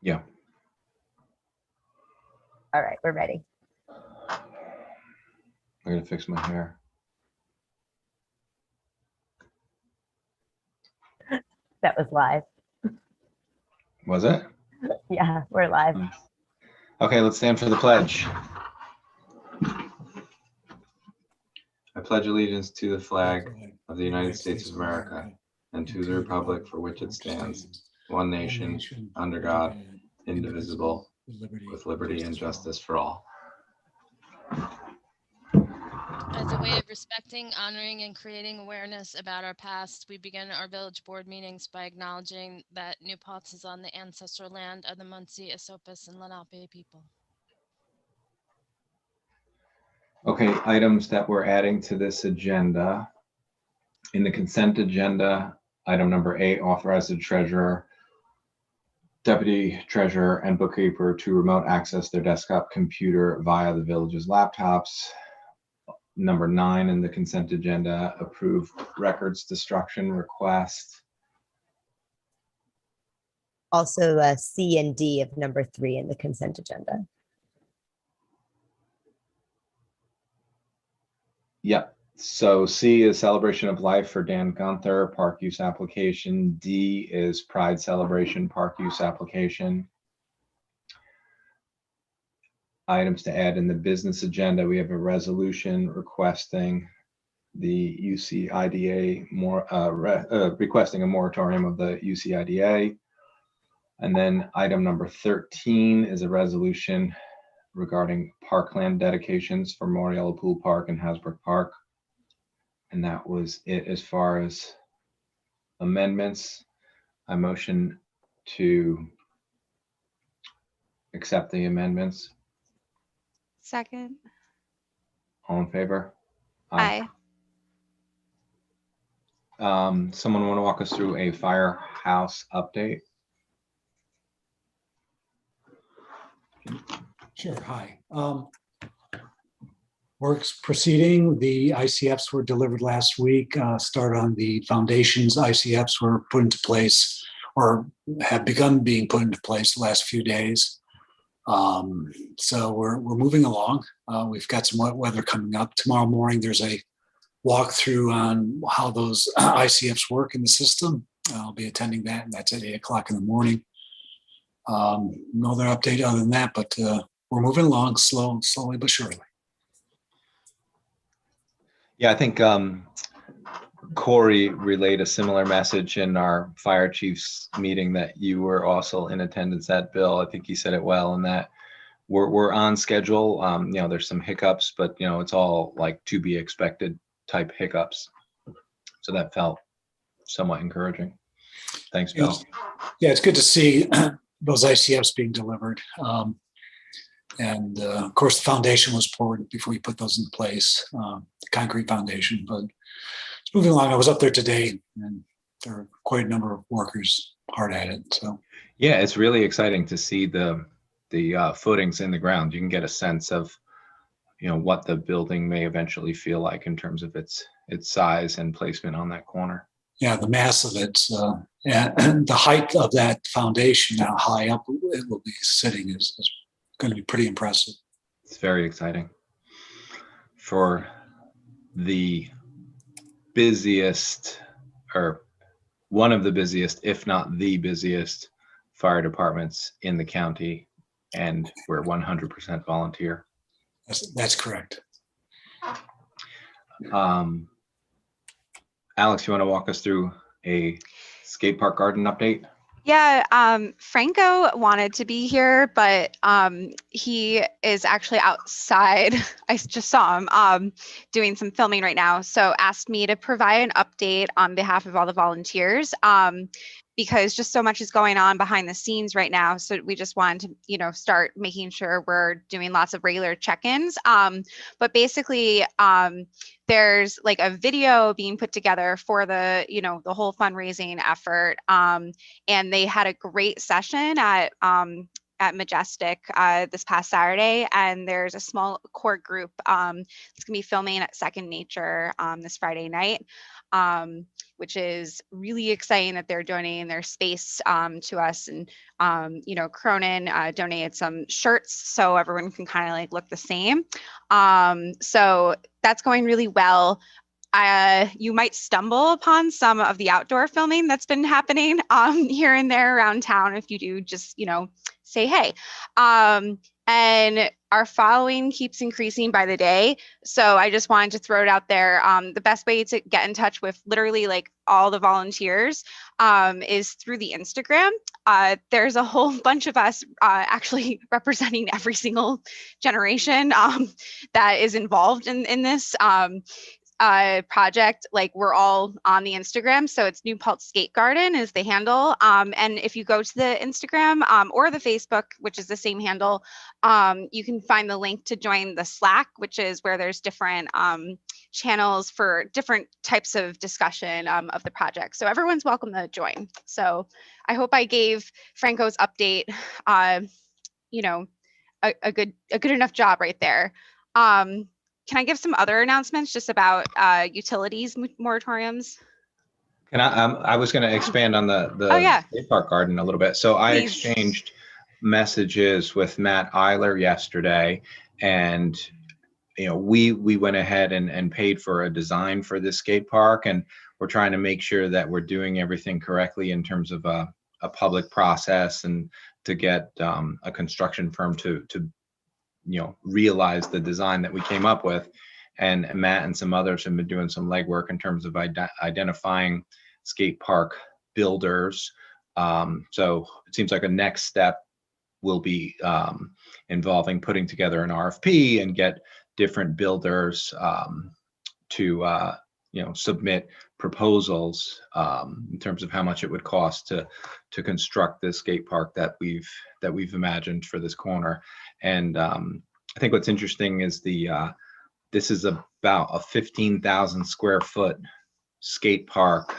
Yeah. All right, we're ready. I'm gonna fix my hair. That was live. Was it? Yeah, we're live. Okay, let's stand for the pledge. I pledge allegiance to the flag of the United States of America and to the republic for which it stands, one nation, under God, indivisible, with liberty and justice for all. As a way of respecting, honoring, and creating awareness about our past, we begin our village board meetings by acknowledging that New Paltz is on the ancestral land of the Munsee, Esopus, and Lenape people. Okay, items that we're adding to this agenda. In the consent agenda, item number 8, authorize the treasurer, deputy treasurer, and bookkeeper to remote access their desktop computer via the village's laptops. Number 9 in the consent agenda, approve records destruction request. Also, C and D of number 3 in the consent agenda. Yep. So C is celebration of life for Dan Gunther, park use application. D is Pride celebration, park use application. Items to add in the business agenda, we have a resolution requesting the UCIDA requesting a moratorium of the UCIDA. And then item number 13 is a resolution regarding parkland dedications for Moriello Pool Park and Hasbrook Park. And that was it as far as amendments. I motion to accept the amendments. Second. All in favor? Aye. Someone want to walk us through a firehouse update? Sure, hi. Work's proceeding. The ICFs were delivered last week. Start on the foundations. ICFs were put into place or have begun being put into place the last few days. So we're moving along. We've got some wet weather coming up. Tomorrow morning, there's a walkthrough on how those ICFs work in the system. I'll be attending that, and that's at 8 o'clock in the morning. No other update other than that, but we're moving along slowly but surely. Yeah, I think Corey relayed a similar message in our fire chiefs meeting that you were also in attendance at, Bill. I think he said it well, and that we're on schedule. You know, there's some hiccups, but you know, it's all like to be expected type hiccups. So that felt somewhat encouraging. Thanks, Bill. Yeah, it's good to see those ICFs being delivered. And of course, the foundation was poured before we put those in place, the concrete foundation, but it's moving along. I was up there today, and there are quite a number of workers hard at it. So yeah, it's really exciting to see the footings in the ground. You can get a sense of, you know, what the building may eventually feel like in terms of its size and placement on that corner. Yeah, the mass of it and the height of that foundation, how high up it will be sitting is going to be pretty impressive. It's very exciting for the busiest, or one of the busiest, if not the busiest, fire departments in the county, and we're 100% volunteer. That's correct. Alex, you want to walk us through a skate park garden update? Yeah, Franco wanted to be here, but he is actually outside. I just saw him doing some filming right now. So asked me to provide an update on behalf of all the volunteers because just so much is going on behind the scenes right now. So we just wanted to, you know, start making sure we're doing lots of regular check-ins. But basically, there's like a video being put together for the, you know, the whole fundraising effort. And they had a great session at at Majestic this past Saturday, and there's a small core group that's going to be filming at Second Nature this Friday night, which is really exciting that they're donating their space to us. And you know, Cronin donated some shirts so everyone can kind of like look the same. So that's going really well. You might stumble upon some of the outdoor filming that's been happening here and there around town. If you do, just, you know, say hey. And our following keeps increasing by the day. So I just wanted to throw it out there. The best way to get in touch with literally like all the volunteers is through the Instagram. There's a whole bunch of us actually representing every single generation that is involved in this project. Like, we're all on the Instagram, so it's New Paltz Skate Garden is the handle. And if you go to the Instagram or the Facebook, which is the same handle, you can find the link to join the Slack, which is where there's different channels for different types of discussion of the project. So everyone's welcome to join. So I hope I gave Franco's update, you know, a good enough job right there. Can I give some other announcements just about utilities moratoriums? Can I was going to expand on the Oh, yeah. skate park garden a little bit. So I Please. exchanged messages with Matt Eiler yesterday, and you know, we went ahead and paid for a design for this skate park, and we're trying to make sure that we're doing everything correctly in terms of a public process, and to get a construction firm to you know, realize the design that we came up with. And Matt and some others have been doing some legwork in terms of identifying skate park builders. So it seems like a next step will be involving putting together an RFP and get different builders to you know, submit proposals in terms of how much it would cost to construct this skate park that we've imagined for this corner. And I think what's interesting is this is about a 15,000 square foot skate park.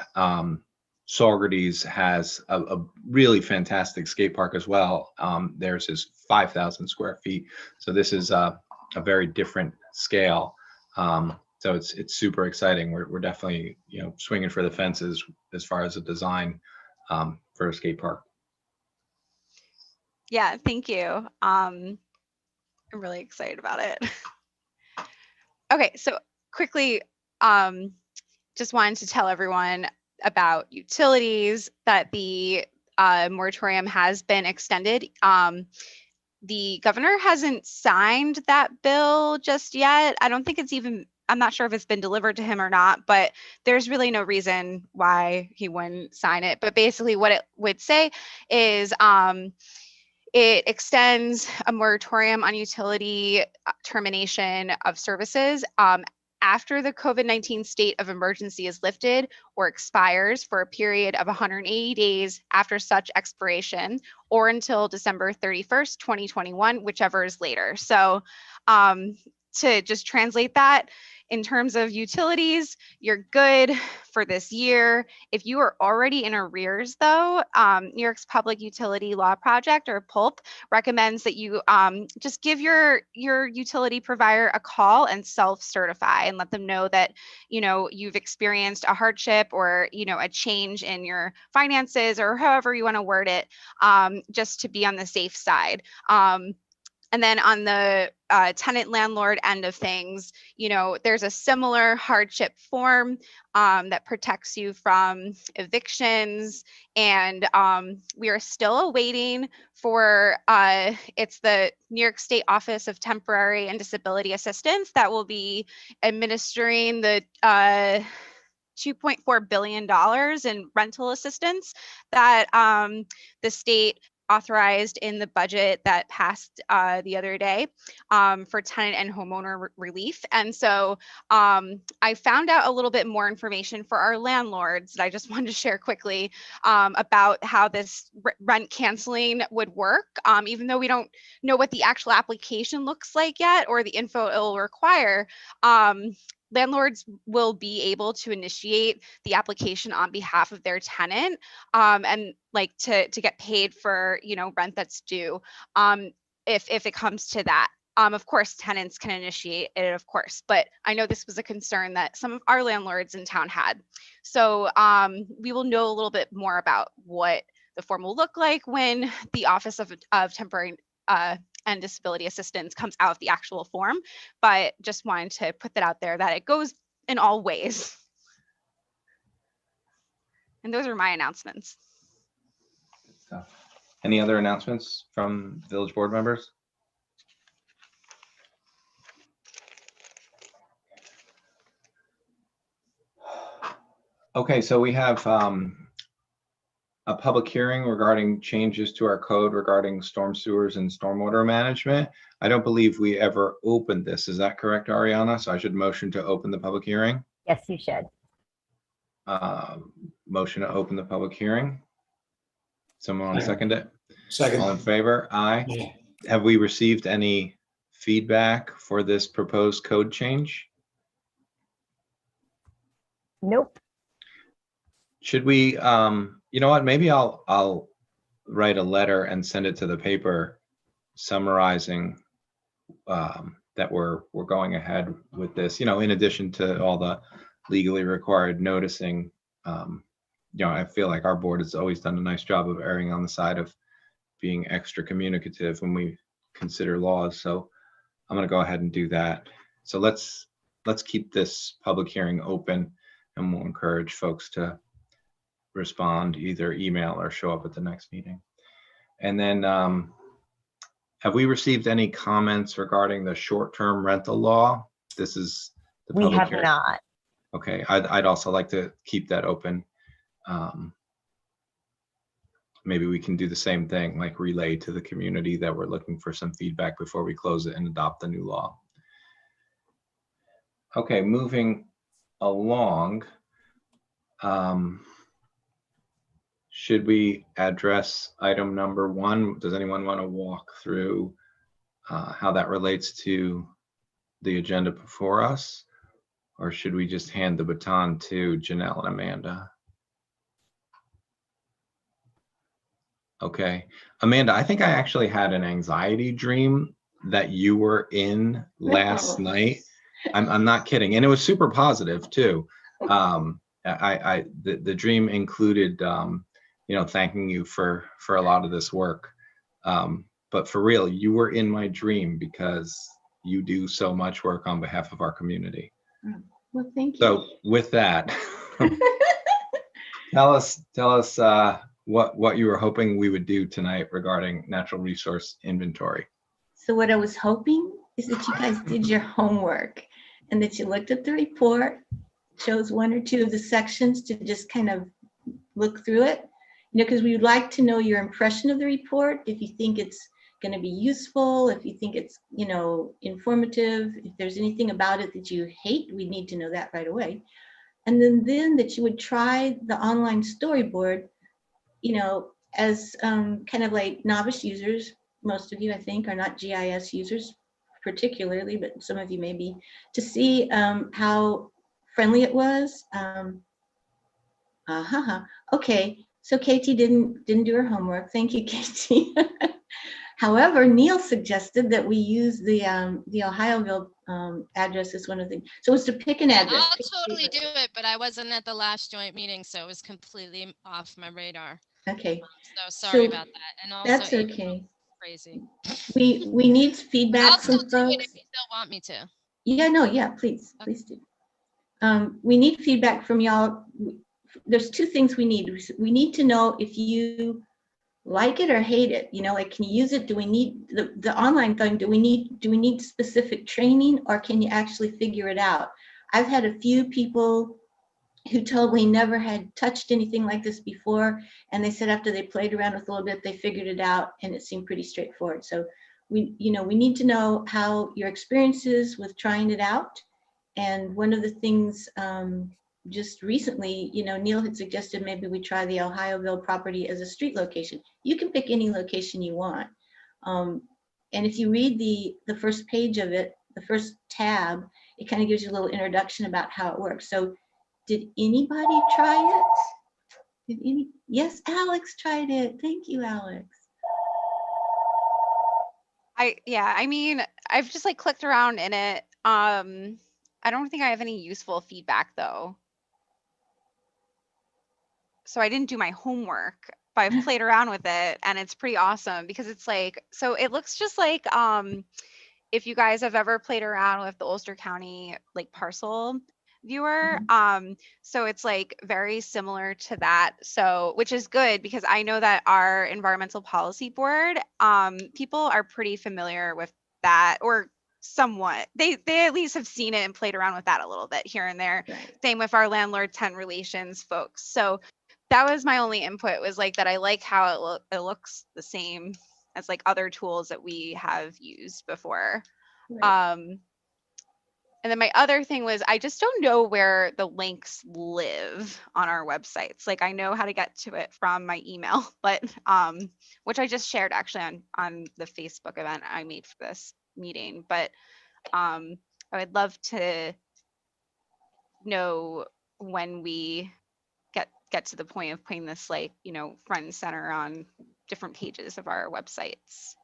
Saugerties has a really fantastic skate park as well. Theirs is 5,000 square feet. So this is a very different scale. So it's super exciting. We're definitely, you know, swinging for the fences as far as a design for a skate park. Yeah, thank you. I'm really excited about it. Okay, so quickly, just wanted to tell everyone about utilities, that the moratorium has been extended. The governor hasn't signed that bill just yet. I don't think it's even, I'm not sure if it's been delivered to him or not, but there's really no reason why he wouldn't sign it. But basically what it would say is it extends a moratorium on utility termination of services after the COVID-19 state of emergency is lifted or expires for a period of 180 days after such expiration, or until December 31st, 2021, whichever is later. So to just translate that, in terms of utilities, you're good for this year. If you are already in arrears, though, New York's Public Utility Law Project, or PULP, recommends that you just give your utility provider a call and self-certify, and let them know that, you know, you've experienced a hardship, or, you know, a change in your finances, or however you want to word it, just to be on the safe side. And then on the tenant landlord end of things, you know, there's a similar hardship form that protects you from evictions. And we are still awaiting for, it's the New York State Office of Temporary and Disability Assistance that will be administering the $2.4 billion in rental assistance that the state authorized in the budget that passed the other day for tenant and homeowner relief. And so I found out a little bit more information for our landlords that I just wanted to share quickly about how this rent canceling would work, even though we don't know what the actual application looks like yet, or the info it will require. landlords will be able to initiate the application on behalf of their tenant, and like to get paid for, you know, rent that's due, if it comes to that. Of course, tenants can initiate it, of course, but I know this was a concern that some of our landlords in town had. So we will know a little bit more about what the form will look like when the Office of Temporary and Disability Assistance comes out of the actual form, but just wanted to put that out there that it goes in all ways. And those are my announcements. So, any other announcements from village board members? Okay, so we have a public hearing regarding changes to our code regarding storm sewers and stormwater management. I don't believe we ever opened this. Is that correct, Ariana? So I should motion to open the public hearing. Yes, you should. Motion to open the public hearing. Someone want to second it? Second. All in favor? Aye. Yeah. Have we received any feedback for this proposed code change? Nope. Should we, you know what, maybe I'll write a letter and send it to the paper summarizing that we're going ahead with this, you know, in addition to all the legally required noticing. You know, I feel like our board has always done a nice job of erring on the side of being extra communicative when we consider laws. So I'm going to go ahead and do that. So let's keep this public hearing open, and we'll encourage folks to respond, either email or show up at the next meeting. And then have we received any comments regarding the short-term rental law? This is the We public have hearing. not. Okay, I'd also like to keep that open. Maybe we can do the same thing, like relay to the community that we're looking for some feedback before we close it and adopt the new law. Okay, moving along. Should we address item number 1? Does anyone want to walk through how that relates to the agenda before us? Or should we just hand the baton to Janelle and Amanda? Okay, Amanda, I think I actually had an anxiety dream that you were in last night. I'm not kidding. And it was super positive too. The dream included, you know, thanking you for a lot of this work. But for real, you were in my dream because you do so much work on behalf of our community. Well, thank you. So with that, tell us what you were hoping we would do tonight regarding natural resource inventory. So what I was hoping is that you guys did your homework and that you looked at the report, chose 1 or 2 of the sections to just kind of look through it, you know, because we would like to know your impression of the report. If you think it's going to be useful, if you think it's, you know, informative, if there's anything about it that you hate, we need to know that right away. And then that you would try the online storyboard, you know, as kind of like novice users. Most of you, I think, are not GIS users particularly, but some of you may be, to see how friendly it was. Okay, so Katie didn't do her homework. Thank you, Katie. However, Neil suggested that we use the Ohioville address as one of the, so it's to pick an address. I'll totally do it, but I wasn't at the last joint meeting, so it was completely off my radar. Okay. So sorry So about that. And also, that's April, okay. crazy. We need feedback I'll still from do it folks. if you still want me to. Yeah, no, yeah, please do. We need feedback from y'all. There's 2 things we need. We need to know if you like it or hate it. You know, like, can you use it? Do we need the online thing? Do we need specific training, or can you actually figure it out? I've had a few people who told me never had touched anything like this before, and they said after they played around with a little bit, they figured it out, and it seemed pretty straightforward. So we need to know how your experience is with trying it out. And one of the things just recently, you know, Neil had suggested maybe we try the Ohioville property as a street location. You can pick any location you want. And if you read the first page of it, the first tab, it kind of gives you a little introduction about how it works. So did anybody try it? Yes, Alex tried it. Thank you, Alex. I mean, I've just like clicked around in it. I don't think I have any useful feedback though. So I didn't do my homework, but I've played around with it and it's pretty awesome because it's like, so it looks just like, if you guys have ever played around with the Ulster County like parcel viewer, so it's like very similar to that. So, which is good because I know that our environmental policy board, people are pretty familiar with that, or somewhat. They at least have seen it and played around with that a little bit here and there. Right. Same with our landlord tenant relations folks. So that was my only input, was like that I like how it looks the same as like other tools that we have used before. Right. And then my other thing was, I just don't know where the links live on our websites. Like I know how to get to it from my email, but which I just shared actually on the Facebook event I made for this meeting. But I would love to know when we get to the point of putting this like, you know, front and center on different pages of our websites.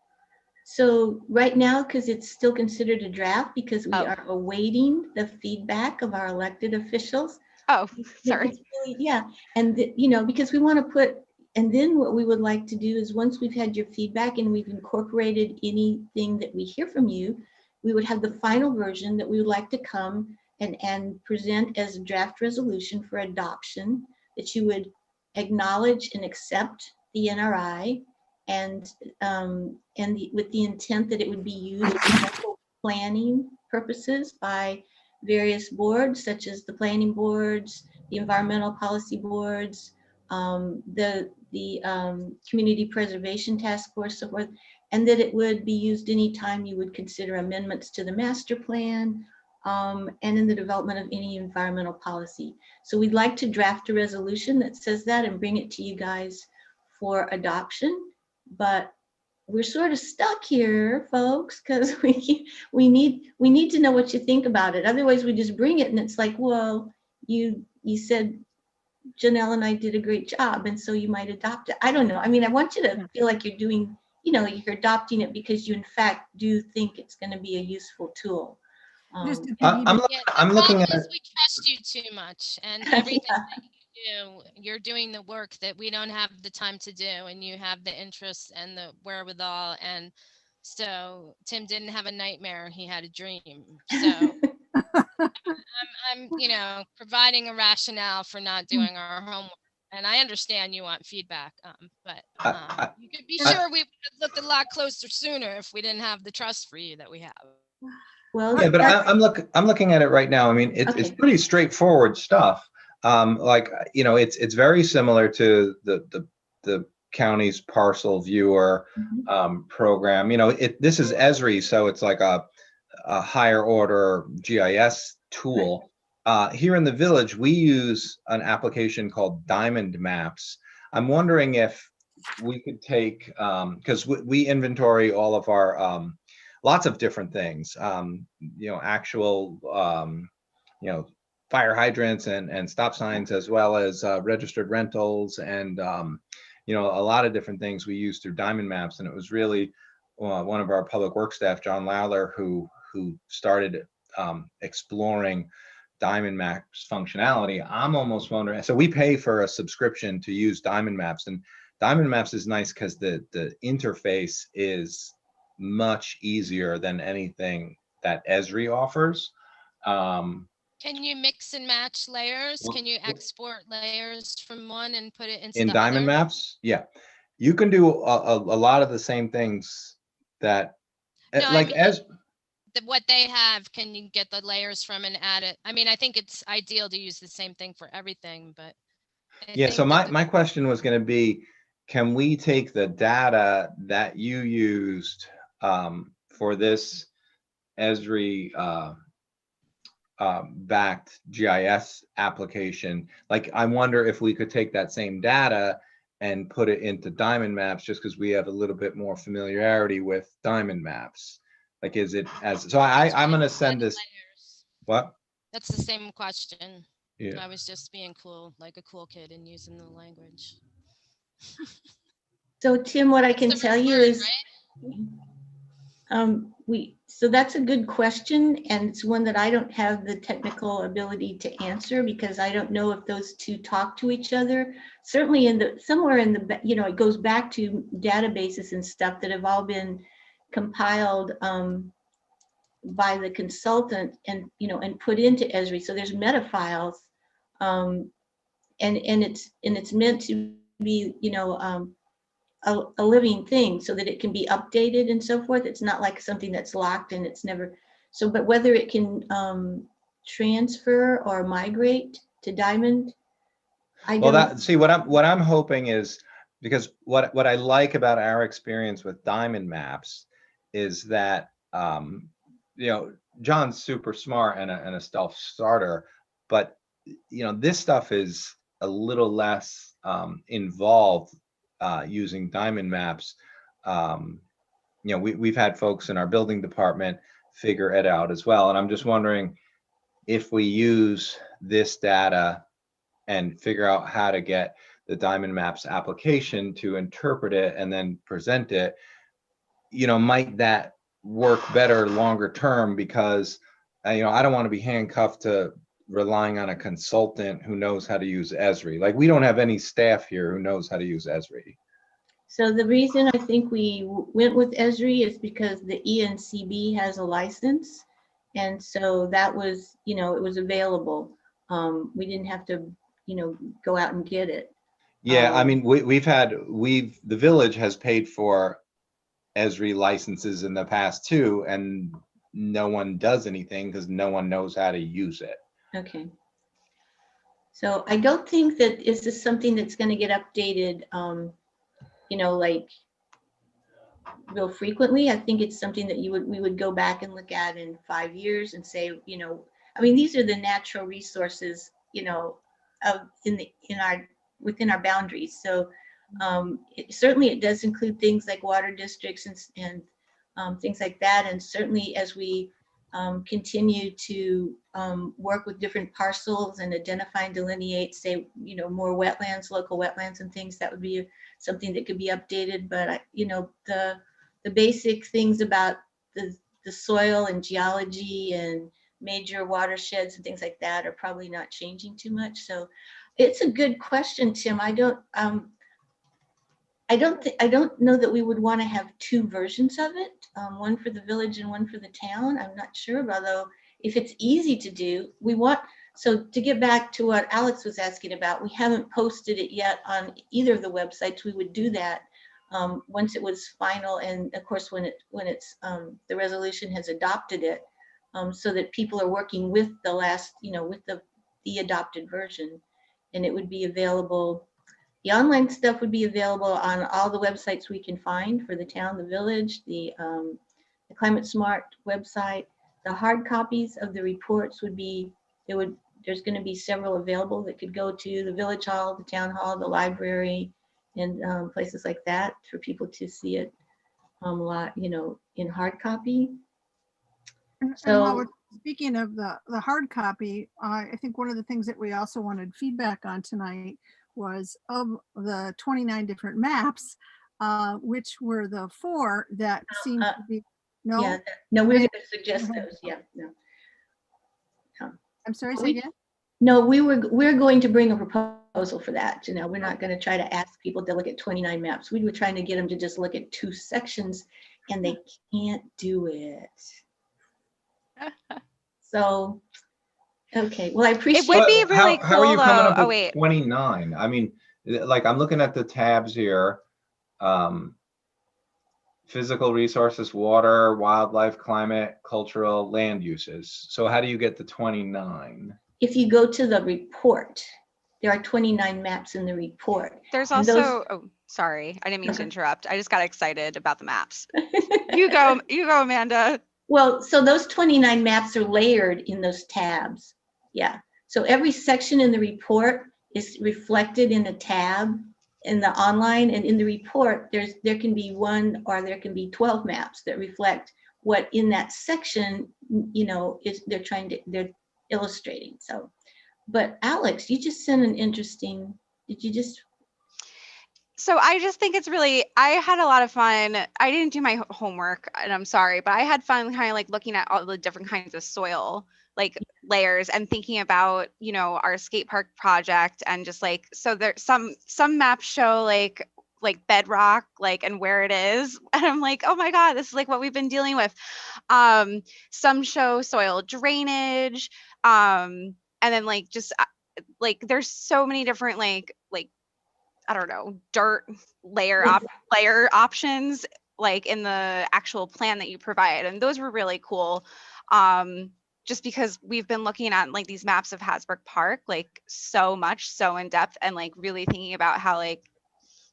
So right now, because it's still considered a draft, because we are awaiting the feedback of our elected officials. Oh, sorry. It's really, yeah, and you know, because we want to put, and then what we would like to do is once we've had your feedback and we've incorporated anything that we hear from you, we would have the final version that we would like to come and present as a draft resolution for adoption, that you would acknowledge and accept the NRI, and with the intent that it would be used for planning purposes by various boards, such as the planning boards, the environmental policy boards, the community preservation task force, so forth, and that it would be used anytime you would consider amendments to the master plan, and in the development of any environmental policy. So we'd like to draft a resolution that says that and bring it to you guys for adoption. But we're sort of stuck here, folks, because we need to know what you think about it. Otherwise, we just bring it and it's like, well, you said Janelle and I did a great job, and so you might adopt it. I don't know. I mean, I want you to feel like you're doing, you know, you're adopting it because you in fact do think it's going to be a useful tool. I'm looking at it. We trust you too much, and everything that you do, you're doing the work that we don't have the time to do, and you have the interest and the wherewithal. And so Tim didn't have a nightmare; he had a dream. So I'm, you know, providing a rationale for not doing our homework. And I understand you want feedback, but you could be sure we would have looked a lot closer sooner if we didn't have the trust for you that we have. Well, Yeah, but I'm looking at it right now. I mean, it's pretty straightforward stuff. Like, you know, it's very similar to the county's parcel viewer program. You know, this is Esri, so it's like a higher order GIS tool. Here in the village, we use an application called Diamond Maps. I'm wondering if we could take, because we inventory all of our lots of different things, you know, actual, you know, fire hydrants and stop signs, as well as registered rentals, and you know, a lot of different things we use through Diamond Maps. And it was really one of our public works staff, John Lawler, who started exploring Diamond Maps functionality. I'm almost wondering, so we pay for a subscription to use Diamond Maps, and Diamond Maps is nice because the interface is much easier than anything that Esri offers. Can you mix and match layers? Can you export layers from one and put it into in the Diamond other? Maps? Yeah, you can do a lot of the same things that, No, like, I mean, what they have, can you get the layers from and add it? I mean, I think it's ideal to use the same thing for everything, but yeah. So my question was going to be, can we take the data that you used for this Esri backed GIS application? Like, I wonder if we could take that same data and put it into Diamond Maps, just because we have a little bit more familiarity with Diamond Maps. Like, is it as, so I'm going to send this. What? That's the same question. Yeah. I was just being cool, like a cool kid and using the language. So Tim, what I can It's the tell right you word, is, so that's a good question, and it's one that I don't have the technical ability to answer because I don't know if those two talk to each other. Certainly somewhere in the, it goes back to databases and stuff that have all been compiled by the consultant and, and put into Esri. So there's meta files, and it's meant to be, a living thing so that it can be updated and so forth. It's not like something that's locked and it's never, so, but whether it can transfer or migrate to Diamond, I Well, don't. see what I'm hoping is, because what I like about our experience with Diamond Maps is that John's super smart and a self-starter, but this stuff is a little less involved using Diamond Maps. We've had folks in our building department figure it out as well, and I'm just wondering if we use this data and figure out how to get the Diamond Maps application to interpret it and then present it, might that work better longer term? Because I don't want to be handcuffed to relying on a consultant who knows how to use Esri. Like, we don't have any staff here who knows how to use Esri. So the reason I think we went with Esri is because the ENCB has a license. And so that was, it was available. We didn't have to, go out and get it. Yeah, I mean, the village has paid for Esri licenses in the past too, and no one does anything because no one knows how to use it. Okay. So I don't think that this is something that's going to get updated, like real frequently. I think it's something that we would go back and look at in 5 years and say, I mean, these are the natural resources, within our boundaries. So certainly it does include things like water districts and things like that. And certainly as we continue to work with different parcels and identify and delineate, say, more wetlands, local wetlands and things, that would be something that could be updated. But, the basic things about the soil and geology and major watersheds and things like that are probably not changing too much. So it's a good question, Tim. I don't know that we would want to have two versions of it, one for the village and one for the town. I'm not sure, although if it's easy to do, so to get back to what Alex was asking about, we haven't posted it yet on either of the websites. We would do that once it was final, and of course when it's the resolution has adopted it, so that people are working with the last, with the adopted version, and it would be available. The online stuff would be available on all the websites we can find for the town, the village, the Climate Smart website. The hard copies of the reports there's going to be several available that could go to the village hall, the town hall, the library, and places like that for people to see it in hard copy. And while we're speaking of the hard copy, I think one of the things that we also wanted feedback on tonight was of the 29 different maps, which were the 4 that seemed to be, no? Yeah, no, we're going to suggest those, yeah, no. I'm sorry, say again? No, we're going to bring a proposal for that. We're not going to try to ask people to look at 29 maps. We were trying to get them to just look at 2 sections, and they can't do it. So, okay, well, I appreciate It would be really how are you cool, coming though. up Oh, with wait. 29? I mean, like, I'm looking at the tabs here. Physical resources, water, wildlife, climate, cultural, land uses. So how do you get the 29? If you go to the report, there are 29 maps in the report. There's And also, oh, sorry, I didn't mean to interrupt. I just got excited about the maps. You go, Amanda. Well, so those 29 maps are layered in those tabs. Yeah. So every section in the report is reflected in a tab in the online, and in the report, there can be 1 or there can be 12 maps that reflect what in that section, you know, is they're illustrating. So, but Alex, you just sent an interesting, did you just? So I just think it's really, I had a lot of fun. I didn't do my homework and I'm sorry, but I had fun kind of like looking at all the different kinds of soil, like layers, and thinking about, you know, our skate park project, and just like, so there's some maps show like bedrock, like, and where it is. And I'm like, oh my God, this is like what we've been dealing with. Some show soil drainage. And then like, just like, there's so many different like, I don't know, dirt layer options, like in the actual plan that you provide. And those were really cool. Just because we've been looking at like these maps of Hasbrook Park, like so much, so in depth, and like really thinking about how like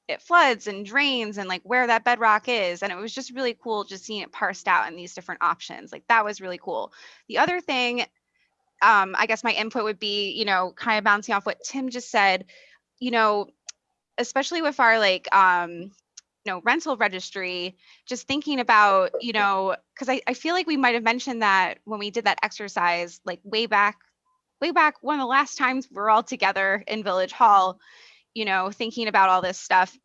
it floods and drains and like where that bedrock is. And it was just really cool just seeing it parsed out in these different options. Like that was really cool. The other thing, I guess my input would be, you know, kind of bouncing off what Tim just said, you know, especially with our like, you know, rental registry, just thinking about, you know, because I feel like we might have mentioned that when we did that exercise, like way back one of the last times we were all together in Village Hall, you know, thinking about all this stuff,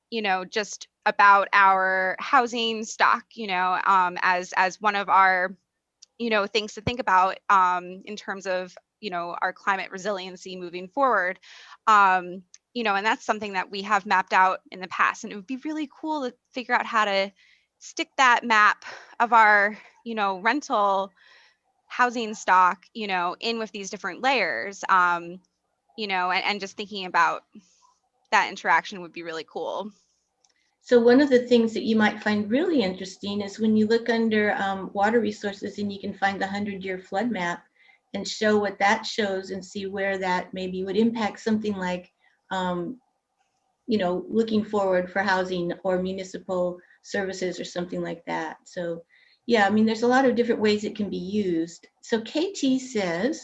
you know, just about our housing stock, you know, as one of our, you know, things to think about in terms of, you know, our climate resiliency moving forward. You know, and that's something that we have mapped out in the past, and it would be really cool to figure out how to stick that map of our, you know, rental housing stock, you know, in with these different layers, you know, and just thinking about that interaction would be really cool. So one of the things that you might find really interesting is when you look under water resources, and you can find the 100-year flood map and show what that shows, and see where that maybe would impact something like, you know, looking forward for housing or municipal services or something like that. So yeah, I mean, there's a lot of different ways it can be used. So KT says,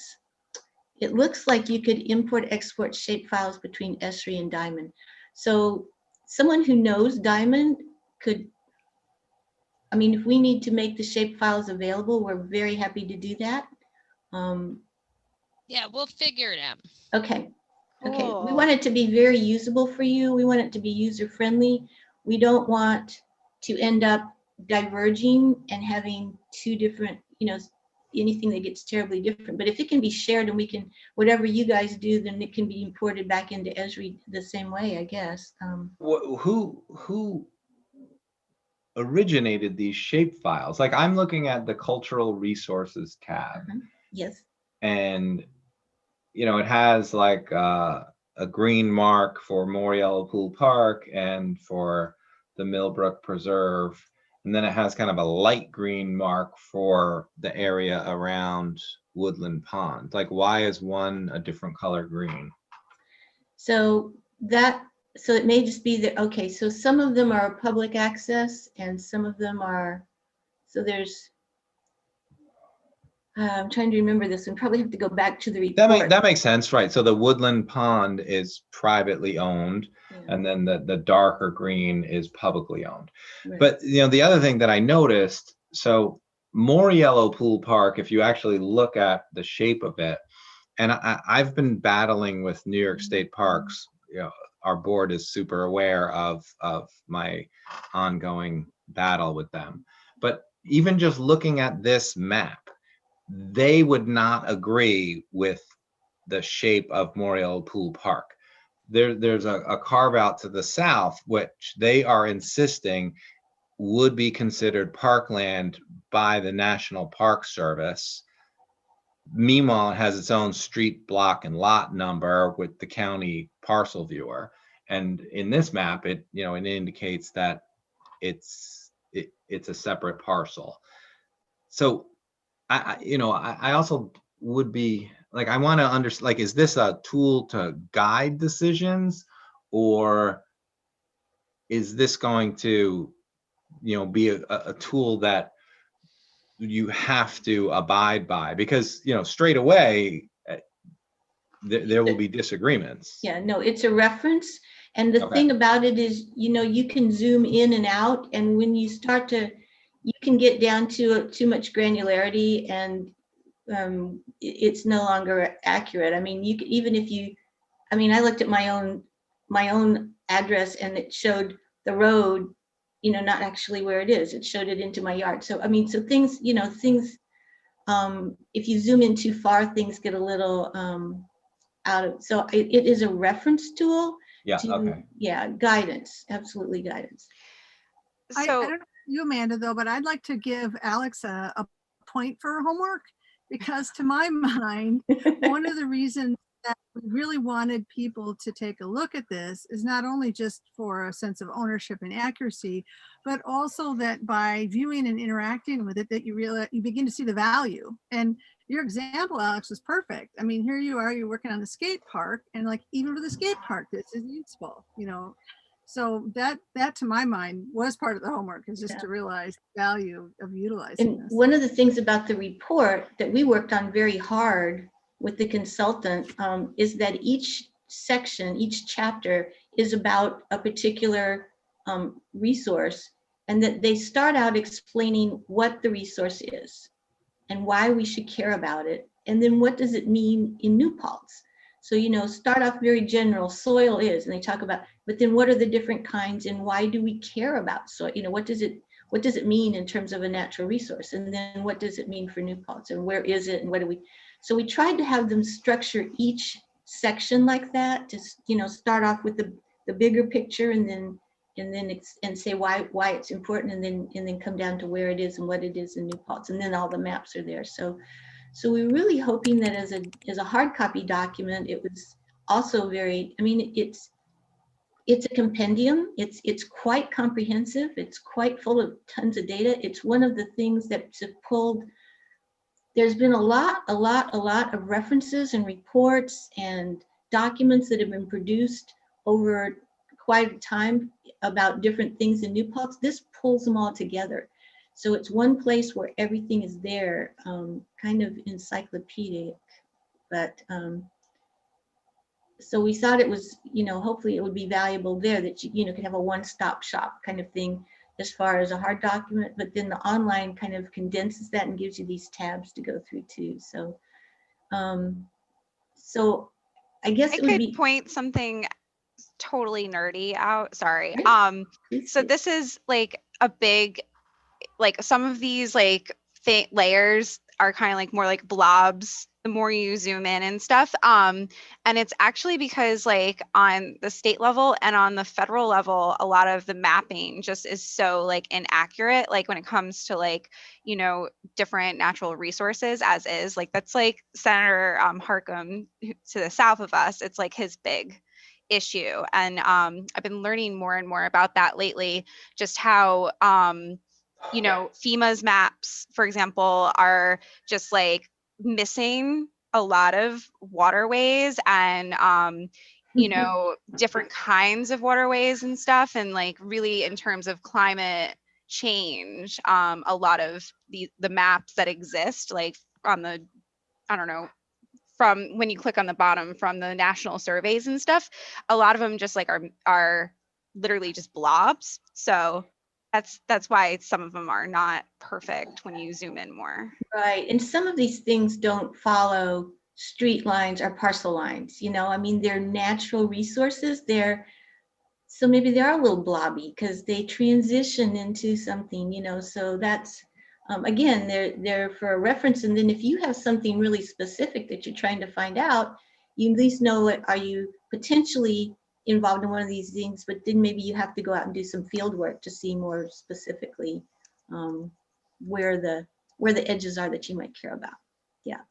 it looks like you could import, export shape files between Esri and Diamond. So someone who knows Diamond could, I mean, if we need to make the shape files available, we're very happy to do that. Yeah, we'll figure it out. Okay. Okay, we Cool. want it to be very usable for you. We want it to be user friendly. We don't want to end up diverging and having two different, you know, anything that gets terribly different. But if it can be shared and we can, whatever you guys do, then it can be imported back into Esri the same way, I guess. Who originated these shape files? Like, I'm looking at the cultural resources tab, Yes. and you know, it has like a green mark for Moriello Pool Park and for the Millbrook Preserve. And then it has kind of a light green mark for the area around Woodland Pond. Like, why is one a different color green? So it may just be that, okay, so some of them are public access and some of them are, so there's, I'm trying to remember this and probably have to go back to the report. That makes sense, right? So the Woodland Pond is privately owned, Yeah. and then the darker green is publicly owned. Right. But you know, the other thing that I noticed, so Moriello Pool Park, if you actually look at the shape of it, and I've been battling with New York State Parks. You know, our board is super aware of my ongoing battle with them. But even just looking at this map, they would not agree with the shape of Moriello Pool Park. There's a carve out to the south, which they are insisting would be considered parkland by the National Park Service. Meemaw has its own street, block, and lot number with the county parcel viewer. And in this map, it, you know, it indicates that it's a separate parcel. So I also would be like, I want to understand, like, is this a tool to guide decisions, or is this going to, you know, be a tool that you have to abide by? Because, you know, straight away, there will be disagreements. Yeah, no, it's a reference. And the Okay. thing about it is, you know, you can zoom in and out. And when you start to, you can get down to too much granularity, and it's no longer accurate. I mean, you could, even if you, I mean, I looked at my own address, and it showed the road, you know, not actually where it is. It showed it into my yard. So I mean, so things, you know, things, if you zoom in too far, things get a little out of, so it is a reference tool. Yeah, to, okay. Yeah, guidance, absolutely guidance. I So don't know you, Amanda, though, but I'd like to give Alex a point for her homework, because to my mind, one of the reasons that we really wanted people to take a look at this is not only just for a sense of ownership and accuracy, but also that by viewing and interacting with it, that you begin to see the value. And your example, Alex, was perfect. I mean, here you are, you're working on the skate park, and like, even for the skate park, this is useful, you know. So that to my mind was part of the homework, is just Yeah. to realize the value of utilizing And this. one of the things about the report that we worked on very hard with the consultant is that each section, each chapter is about a particular resource, and that they start out explaining what the resource is and why we should care about it. And then what does it mean in New Paltz? So, you know, start off very general, soil is, and they talk about, but then what are the different kinds, and why do we care about soil? You know, what does it mean in terms of a natural resource? And then what does it mean for New Paltz, and where is it, and what do we, so we tried to have them structure each section like that, to, you know, start off with the bigger picture, and then say why it's important, and then come down to where it is and what it is in New Paltz, and then all the maps are there. So we're really hoping that as a hard copy document, it was also very, I mean, it's a compendium. It's quite comprehensive. It's quite full of tons of data. It's one of the things that's pulled. There's been a lot of references and reports and documents that have been produced over quite a time about different things in New Paltz. This pulls them all together. So it's one place where everything is there, kind of encyclopedic, but so we thought it was, you know, hopefully it would be valuable there, that you know, could have a one-stop shop kind of thing as far as a hard document, but then the online kind of condenses that and gives you these tabs to go through too. So, so I guess I it would could be. point something totally nerdy out. Sorry. Please So do. this is like a big, like some of these like layers are kind of like more like blobs the more you zoom in and stuff. And it's actually because like on the state level and on the federal level, a lot of the mapping just is so like inaccurate. Like when it comes to like, you know, different natural resources as is, like that's like Senator Harcum to the south of us. It's like his big issue. And I've been learning more and more about that lately, just how, you know, FEMA's maps, for example, are just like missing a lot of waterways and, you know, different kinds of waterways and stuff. And like really in terms of climate change, a lot of the maps that exist, like on the, I don't know, from when you click on the bottom from the national surveys and stuff, a lot of them just like are literally just blobs. So that's why some of them are not perfect when you zoom in more. Right, and some of these things don't follow street lines or parcel lines, you know, I mean, they're natural resources. So maybe they are a little blobby because they transition into something, you know, so that's, again, they're for a reference. And then if you have something really specific that you're trying to find out, you at least know, are you potentially involved in one of these things, but then maybe you have to go out and do some field work to see more specifically where the edges are that you might care about. Yeah.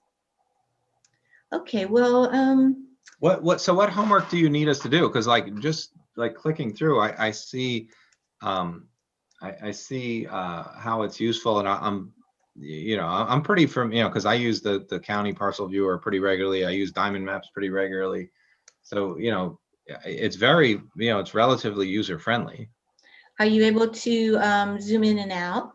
Okay, well, So what homework do you need us to do? Because like just like clicking through, I see I see how it's useful, and I'm you know, I'm pretty from, you know, because I use the county parcel viewer pretty regularly. I use Diamond Maps pretty regularly. So, you know, it's very, you know, it's relatively user friendly. are you able to zoom in and out?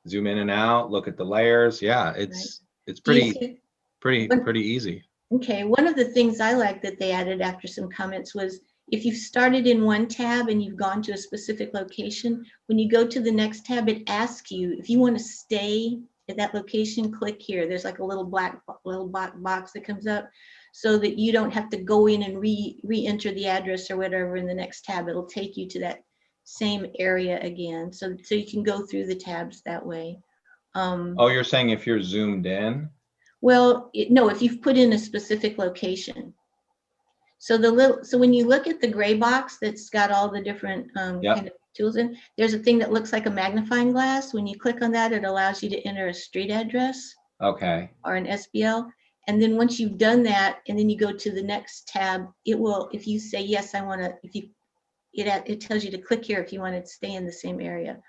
Zoom in and out, look at the layers. Yeah, it's Do you pretty see- pretty easy. Okay, one of the things I like that they added after some comments was if you've started in one tab and you've gone to a specific location, when you go to the next tab, it asks you if you want to stay at that location, click here. There's like a little black box that comes up so that you don't have to go in and re-enter the address or whatever in the next tab. It'll take you to that same area again. So you can go through the tabs that way. Oh, you're saying if you're zoomed in? Well, no, if you've put in a specific location. So so when you look at the gray box that's got all the different Yep. kind of tools in, there's a thing that looks like a magnifying glass. When you click on that, it allows you to enter a street address Okay. or an SBL. And then once you've done that, and then you go to the next tab, it will, if you say, yes, I want to, it tells you to click here if you want to stay in the same area.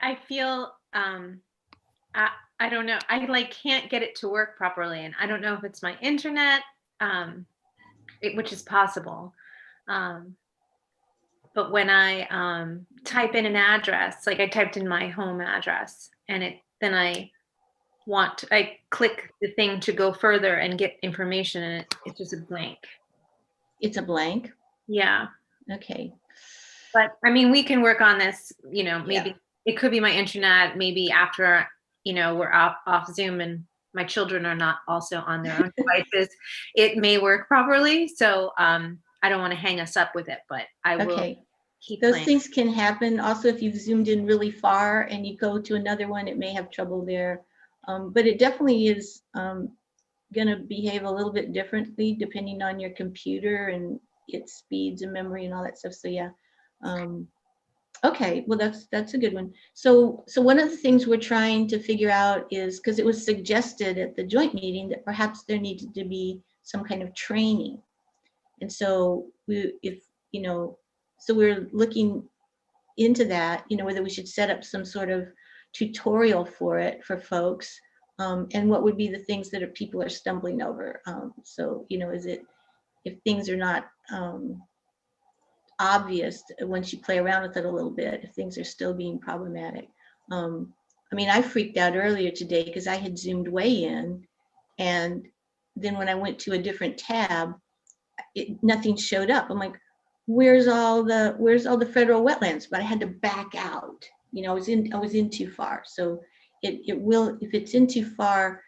I feel, I don't know, I like can't get it to work properly, and I don't know if it's my internet, which is possible. But when I type in an address, like I typed in my home address, and then I click the thing to go further and get information, and it's just a blank. It's a blank? Yeah. Okay. But I mean, we can work on this, maybe it could be my internet, maybe after, we're off Zoom and my children are not also on their own devices, it may work properly. So I don't want to hang us up with it, but I will keep Those playing. things can happen. Also, if you've zoomed in really far and you go to another one, it may have trouble there. But it definitely is going to behave a little bit differently depending on your computer and its speeds and memory and all that stuff. So yeah. Okay, well, that's a good one. So one of the things we're trying to figure out is, because it was suggested at the joint meeting that perhaps there needed to be some kind of training. And so so we're looking into that, whether we should set up some sort of tutorial for it for folks, and what would be the things that people are stumbling over. So, is it, if things are not obvious once you play around with it a little bit, if things are still being problematic. I mean, I freaked out earlier today because I had zoomed way in, and then when I went to a different tab, nothing showed up. I'm like, where's all the federal wetlands? But I had to back out. I was in too far. So it will, if it's in too far,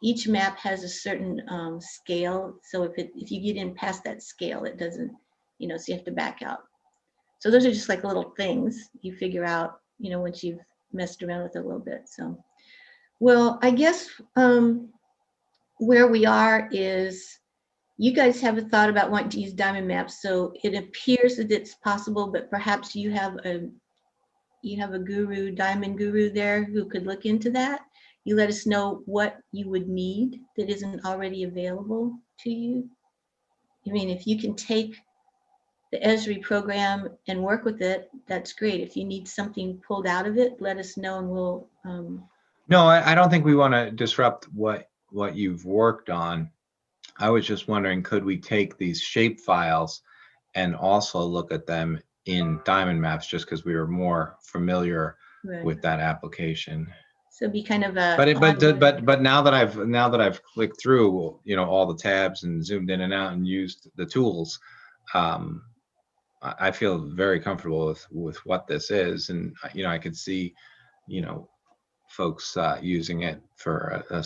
each map has a certain scale. So if you get in past that scale, it doesn't, so you have to back out. So those are just like little things you figure out, once you've messed around with it a little bit. So, well, I guess where we are is, you guys haven't thought about wanting to use diamond maps. So it appears that it's possible, but perhaps you have a diamond guru there who could look into that. You let us know what you would need that isn't already available to you. I mean, if you can take the Esri program and work with it, that's great. If you need something pulled out of it, let us know and we'll. No, I don't think we want to disrupt what you've worked on. I was just wondering, could we take these shape files and also look at them in diamond maps, just because we were more familiar with that application. So it'd be kind of a. But now that I've clicked through, all the tabs and zoomed in and out and used the tools, I feel very comfortable with what this is, and I could see, folks using it for a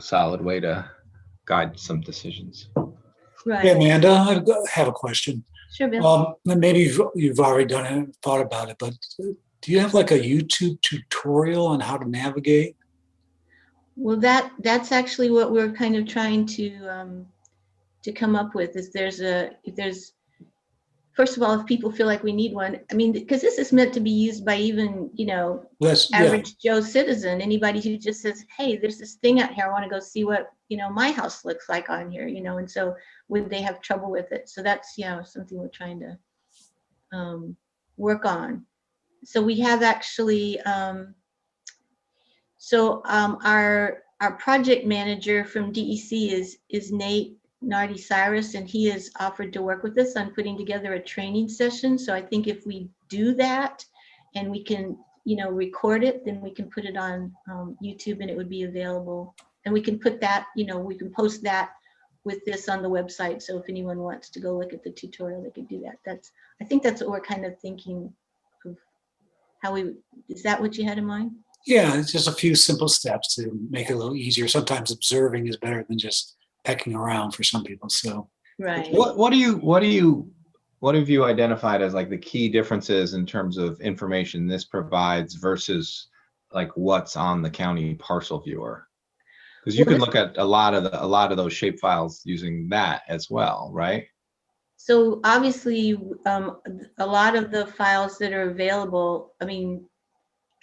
solid way to guide some decisions. Right. Hey, Amanda, I have a question. Sure, Bill. Maybe you've already done it and thought about it, but do you have like a YouTube tutorial on how to navigate? Well, that's actually what we're kind of trying to come up with. Is first of all, if people feel like we need one, I mean, because this is meant to be used by even, average Joe citizen, anybody who just says, hey, there's this thing out here, I want to go see what, my house looks like on here, and so would they have trouble with it? So that's, something we're trying to work on. So we have actually, our project manager from DEC is Nate Nardi Cyrus, and he has offered to work with us on putting together a training session. So I think if we do that and we can, record it, then we can put it on YouTube and it would be available and we can put that, you know, we can post that with this on the website. So if anyone wants to go look at the tutorial, they could do that. I think that's what we're kind of thinking of how is that what you had in mind? Yeah, it's just a few simple steps to make it a little easier. Sometimes observing is better than just pecking around for some people. So Right. What have you identified as like the key differences in terms of information this provides versus like what's on the county parcel viewer? Because you can look at a lot of those shape files using that as well, right? So obviously, a lot of the files that are available, I mean,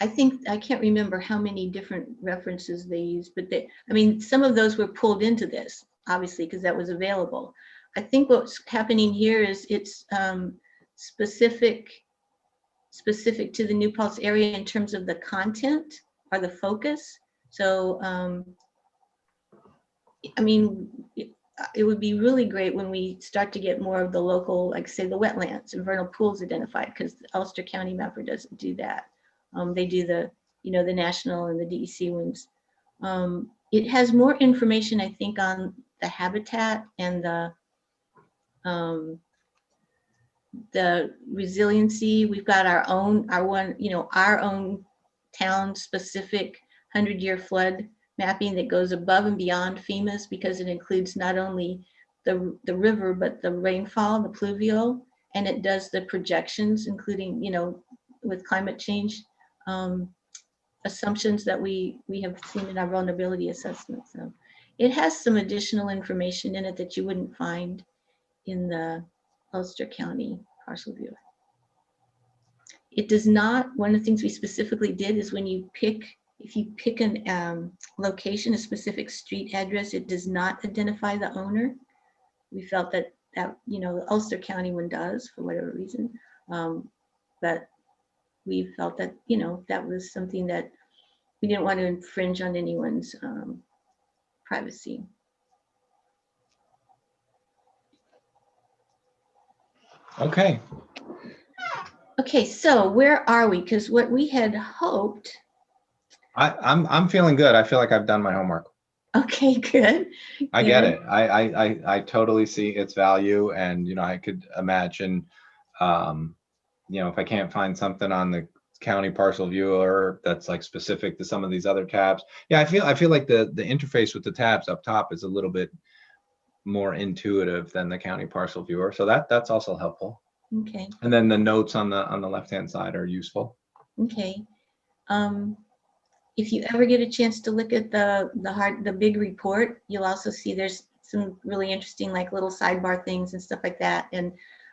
I can't remember how many different references they use, but I mean, some of those were pulled into this, obviously, because that was available. I think what's happening here is it's specific to the New Paltz area in terms of the content or the focus. So, I mean, it would be really great when we start to get more of the local, like say the wetlands and vernal pools identified, because the Ulster County mapper doesn't do that. They do the, you know, the national and the DEC ones. It has more information, I think, on the habitat and the resiliency. We've got our own town specific 100-year flood mapping that goes above and beyond FEMA's, because it includes not only the river, but the rainfall, the pluvial, and it does the projections, including, you know, with climate change assumptions that we have seen in our vulnerability assessment. So it has some additional information in it that you wouldn't find in the Ulster County parcel viewer. It does not, one of the things we specifically did is when you pick, if you pick an location, a specific street address, it does not identify the owner. We felt that, you know, the Ulster County one does for whatever reason. But we felt that, you know, that was something that we didn't want to infringe on anyone's privacy. Okay. Okay, so where are we? Because what we had hoped. I'm feeling good. I feel like I've done my homework. Okay, good. I get it. I totally see its value, and you know, I could imagine, you know, if I can't find something on the county parcel viewer that's like specific to some of these other tabs. Yeah, I feel like the interface with the tabs up top is a little bit more intuitive than the county parcel viewer, so that's also helpful. Okay. And then the notes on the left-hand side are useful. Okay. If you ever get a chance to look at the big report, you'll also see there's some really interesting like little sidebar things and stuff like that, and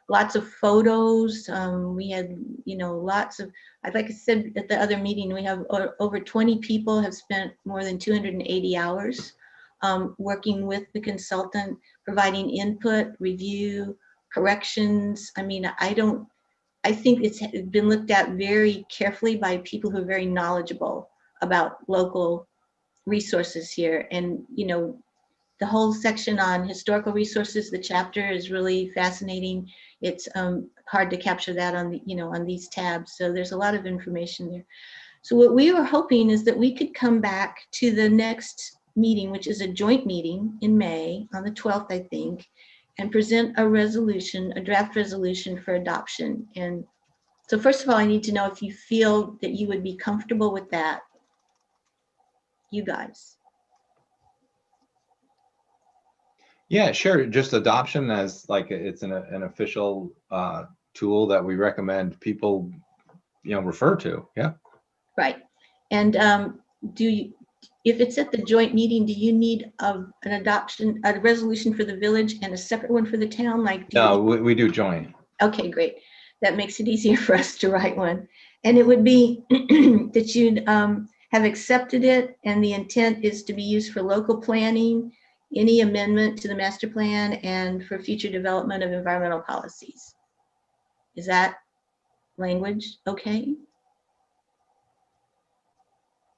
lots of photos. We had, you know, lots of, like I said at the other meeting, we have over 20 people have spent more than 280 hours working with the consultant, providing input, review, corrections. I mean, I think it's been looked at very carefully by people who are very knowledgeable about local resources here. And, you know, the whole section on historical resources, the chapter is really fascinating. It's hard to capture that on the, you know, on these tabs. So there's a lot of information there. So what we were hoping is that we could come back to the next meeting, which is a joint meeting in May on the 12th, I think, and present a resolution, a draft resolution for adoption. And so first of all, I need to know if you feel that you would be comfortable with that, you guys. Yeah, sure. Just adoption as like it's an official tool that we recommend people, you know, refer to. Yeah. Right. And if it's at the joint meeting, do you need a resolution for the village and a separate one for the town? Like, No, we do joint. Okay, great. That makes it easier for us to write one. And it would be that you'd have accepted it, and the intent is to be used for local planning, any amendment to the master plan, and for future development of environmental policies. Is that language okay?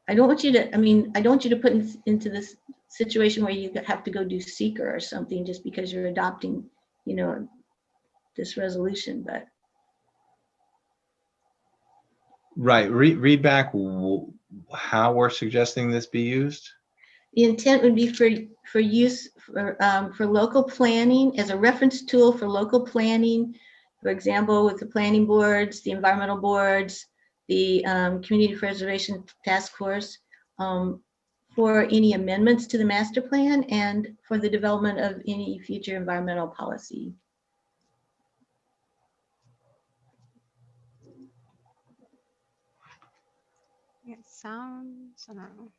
I don't want you to, I don't want you to put into this situation where you have to go do seeker or something just because you're adopting, you know, this resolution, but. Right, read back how we're suggesting this be used. the intent would be for use for local planning as a reference tool for local planning. For example, with the planning boards, the environmental boards, the community preservation task force, for any amendments to the master plan and for the development of any future environmental policy. It sounds, I don't know.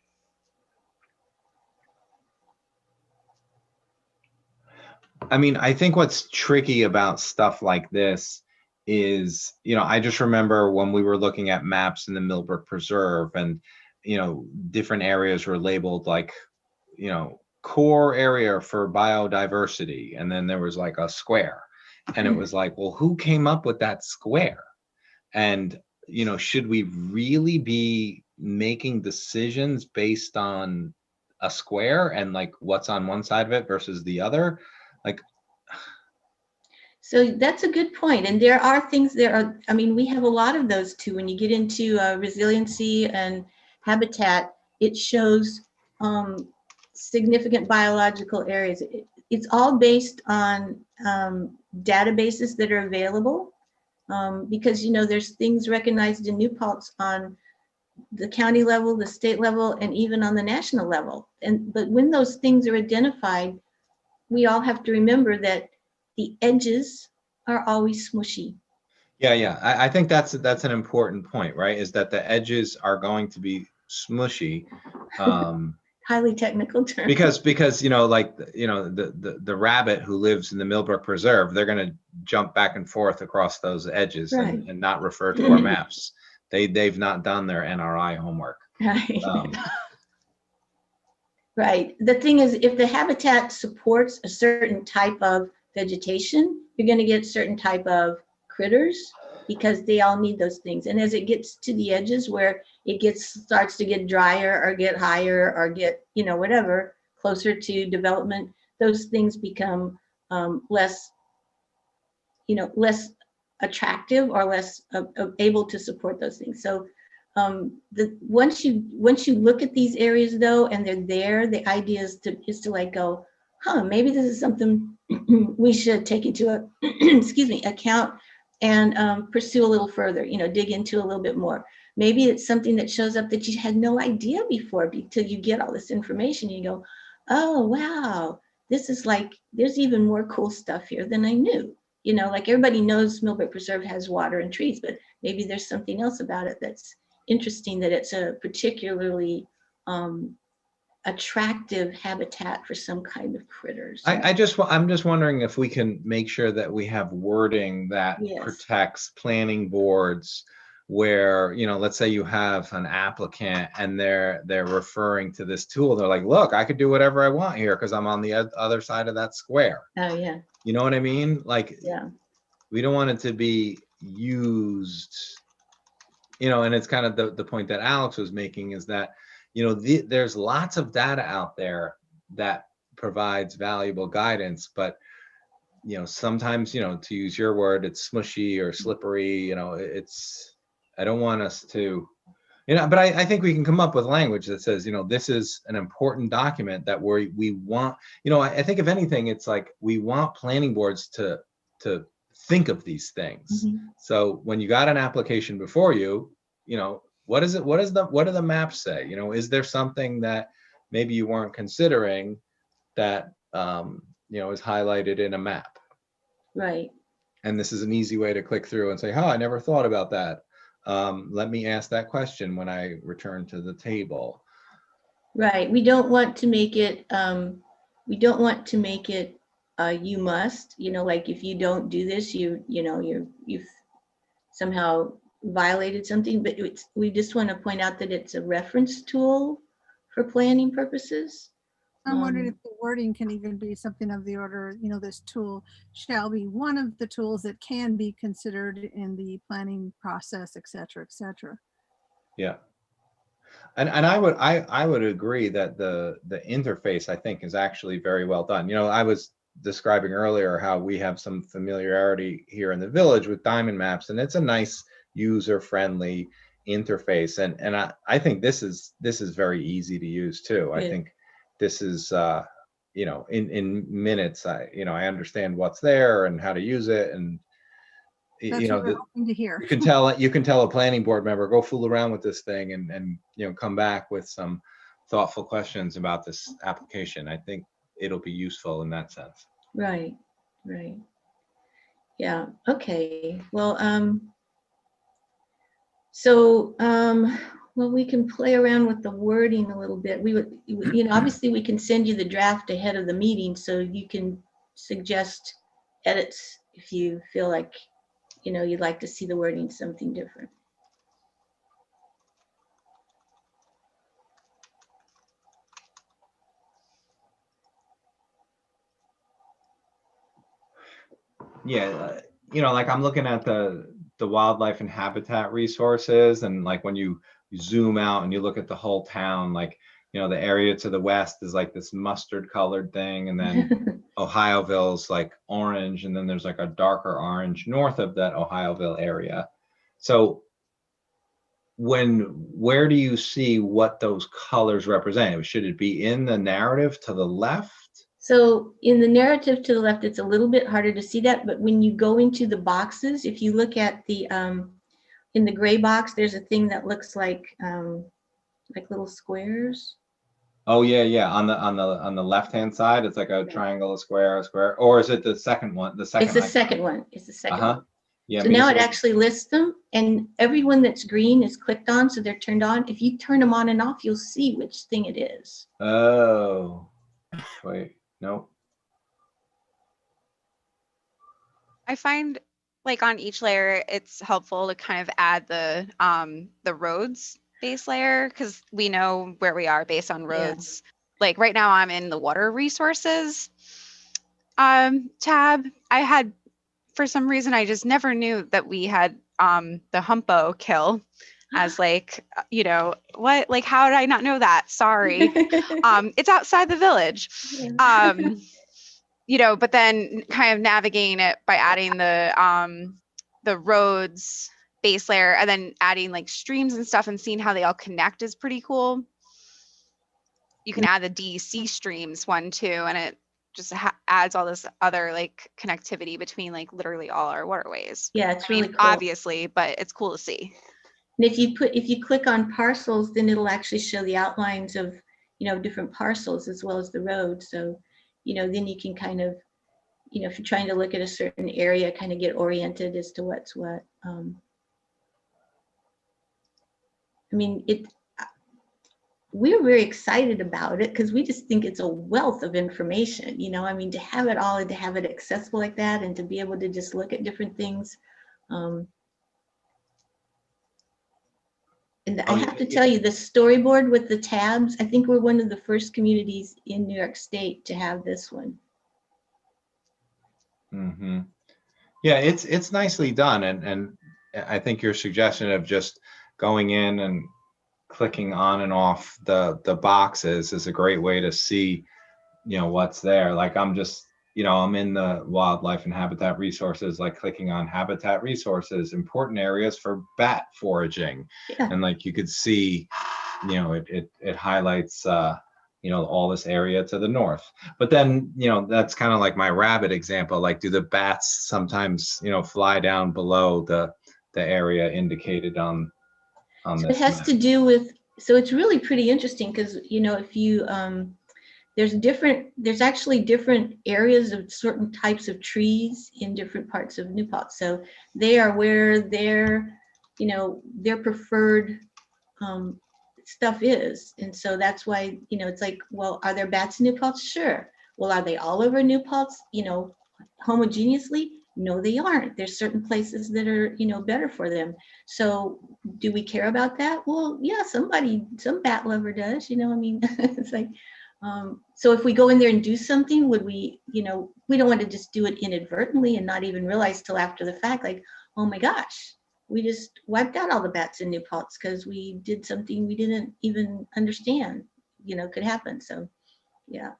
I mean, I think what's tricky about stuff like this is, I just remember when we were looking at maps in the Millbrook Preserve and, different areas were labeled like, core area for biodiversity. And then there was like a square. And it was like, well, who came up with that square? And, should we really be making decisions based on a square and like what's on one side of it versus the other? Like, so that's a good point. And there are things there. I mean, we have a lot of those too. When you get into resiliency and habitat, it shows significant biological areas. It's all based on databases that are available because, there's things recognized in New Paltz on the county level, the state level, and even on the national level. But when those things are identified, we all have to remember that the edges are always smushy. Yeah. I think that's an important point, right? Is that the edges are going to be smushy. Highly technical term. Because the rabbit who lives in the Millbrook Preserve, they're going to jump back and forth across those edges Right. and not refer to our maps. They've not done their NRI homework. Right. Right. The thing is, if the habitat supports a certain type of vegetation, you're going to get certain type of critters because they all need those things. And as it gets to the edges where it starts to get drier or get higher or get, whatever, closer to development, those things become less attractive or less able to support those things. So once you look at these areas though, and they're there, the idea is to like go, maybe this is something we should take into account and pursue a little further, dig into a little bit more. Maybe it's something that shows up that you had no idea before until you get all this information. You go, oh, wow, this is like, there's even more cool stuff here than I knew. Like everybody knows Millbrook Preserve has water and trees, but maybe there's something else about it that's interesting, that it's a particularly attractive habitat for some kind of critters. I'm just wondering if we can make sure that we have wording that protects planning boards where, let's say you have an applicant and they're referring to this tool. They're like, look, I could do whatever I want here because I'm on the other side of that square. Oh, yeah. You know what I mean? Like, yeah. We don't want it to be used, and it's kind of the point that Alex was making is that, there's lots of data out there that provides valuable guidance, but, sometimes, to use your word, it's smushy or slippery, I don't want us to, but I think we can come up with language that says, this is an important document that we want, I think if anything, it's like, we want planning boards to think of these things. Mm-hmm. So when you got an application before you, what do the maps say? Is there something that maybe you weren't considering that, is highlighted in a map? Right. And this is an easy way to click through and say, I never thought about that. Let me ask that question when I return to the table. Right. We don't want to make it, you must, like if you don't do this, you've somehow violated something, but we just want to point out that it's a reference tool for planning purposes. I'm wondering if the wording can even be something of the order, this tool shall be one of the tools that can be considered in the planning process, et cetera, et cetera. Yeah. And I would agree that the interface, I think, is actually very well done. I was describing earlier how we have some familiarity here in the village with diamond maps, and it's a nice user-friendly interface. And I think this is very easy to use too. I think this is, you know, in minutes, I understand what's there and how to use it. And, That's what we're hoping to hear. you can tell a planning board member, go fool around with this thing and come back with some thoughtful questions about this application. I think it'll be useful in that sense. Right. Yeah, okay. Well, well, we can play around with the wording a little bit. We would, obviously we can send you the draft ahead of the meeting so you can suggest edits if you feel like, you'd like to see the wording something different. Yeah, like I'm looking at the wildlife and habitat resources, and like when you zoom out and you look at the whole town, like the area to the west is like this mustard colored thing, and then Ohioville's like orange, and then there's like a darker orange north of that Ohioville area. So where do you see what those colors represent? Should it be in the narrative to the left? So in the narrative to the left, it's a little bit harder to see that, but when you go into the boxes, if you look at the, in the gray box, there's a thing that looks like little squares. Oh yeah. On the left-hand side, it's like a triangle, a square, or is it the second one? It's the second one. Yeah. So now it actually lists them, and everyone that's green is clicked on, so they're turned on. If you turn them on and off, you'll see which thing it is. Oh, wait. Nope. I find like on each layer, it's helpful to kind of add the roads base layer, because we know where we are based on roads. Yeah. Like right now I'm in the water resources tab. I had, for some reason, I just never knew that we had the Humpo kill as like, what, like, how did I not know that? Sorry. It's outside the village. But then kind of navigating it by adding the roads base layer, and then adding like streams and stuff and seeing how they all connect is pretty cool. You can add the DEC streams one too, and it just adds all this other like connectivity between like literally all our waterways. Yeah, it's really cool. Obviously, but it's cool to see. And if you click on parcels, then it'll actually show the outlines of different parcels as well as the road. So then you can kind of, if you're trying to look at a certain area, kind of get oriented as to what's what. We're very excited about it because we just think it's a wealth of information, to have it all and to have it accessible like that, and to be able to just look at different things. And I have to tell you, the storyboard with the tabs, I think we're one of the first communities in New York State to have this one. Mm-hmm. Yeah, it's nicely done, and I think your suggestion of just going in and clicking on and off the boxes is a great way to see what's there. Like I'm just I'm in the wildlife and habitat resources, like clicking on habitat resources, important areas for bat foraging. Yeah. And like you could see it highlights all this area to the north. But then that's kind of like my rabbit example. Like, do the bats sometimes fly down below the area indicated on so this it has map? to do with, so it's really pretty interesting because if you there's actually different areas of certain types of trees in different parts of New Paltz. So they are where their preferred stuff is. And so that's why, it's like, well, are there bats in New Paltz? Sure. Well, are they all over New Paltz, homogeneously? No, they aren't. There's certain places that are, better for them. So do we care about that? Well, yeah, some bat lover does, it's like, so if we go in there and do something, would we, we don't want to just do it inadvertently and not even realize till after the fact, like, oh my gosh, we just wiped out all the bats in New Paltz because we did something we didn't even understand, could happen. So, yeah.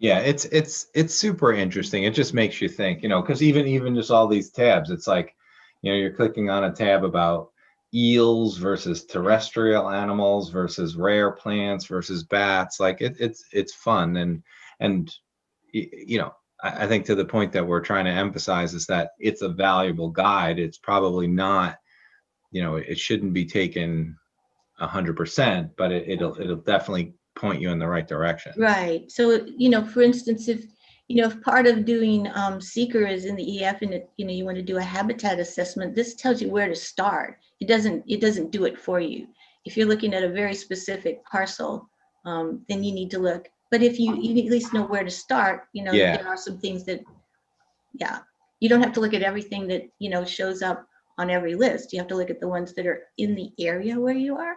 Yeah, it's super interesting. It just makes you think, because even just all these tabs, it's like, you're clicking on a tab about, eels versus terrestrial animals versus rare plants versus bats. Like it's fun. And you know, I think to the point that we're trying to emphasize is that it's a valuable guide. It's probably not, you know, it shouldn't be taken 100%, but it'll definitely point you in the right direction. Right. So, you know, for instance, if, you know, if part of doing seeker is in the EF and it, you know, you want to do a habitat assessment, this tells you where to start. It doesn't do it for you. If you're looking at a very specific parcel, then you need to look. But if you at least know where to start, you know, Yeah. there are some things that, yeah, you don't have to look at everything that, you know, shows up on every list. You have to look at the ones that are in the area where you are.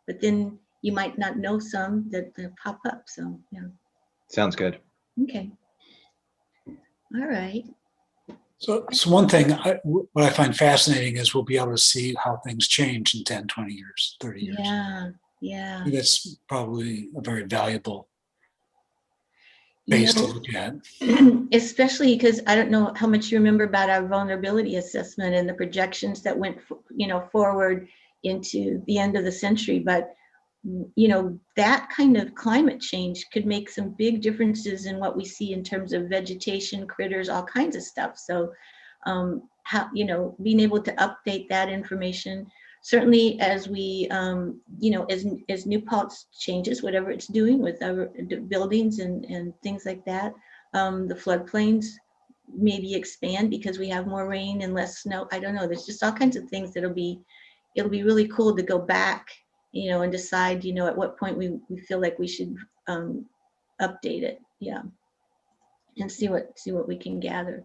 But then you might not know some that pop up. So, yeah. Sounds good. Okay. All right. So one thing, what I find fascinating is we'll be able to see how things change in 10, 20 years, 30 years. Yeah. Yeah. That's probably a very valuable You base to know, look at. especially because I don't know how much you remember about our vulnerability assessment and the projections that went, you know, forward into the end of the century. But, you know, that kind of climate change could make some big differences in what we see in terms of vegetation, critters, all kinds of stuff. So, how, you know, being able to update that information, certainly as we, you know, as New Paltz changes, whatever it's doing with our buildings and things like that, the floodplains maybe expand because we have more rain and less snow. I don't know. There's just all kinds of things that'll be really cool to go back, you know, and decide, you know, at what point we feel like we should update it. Yeah. And see what we can gather.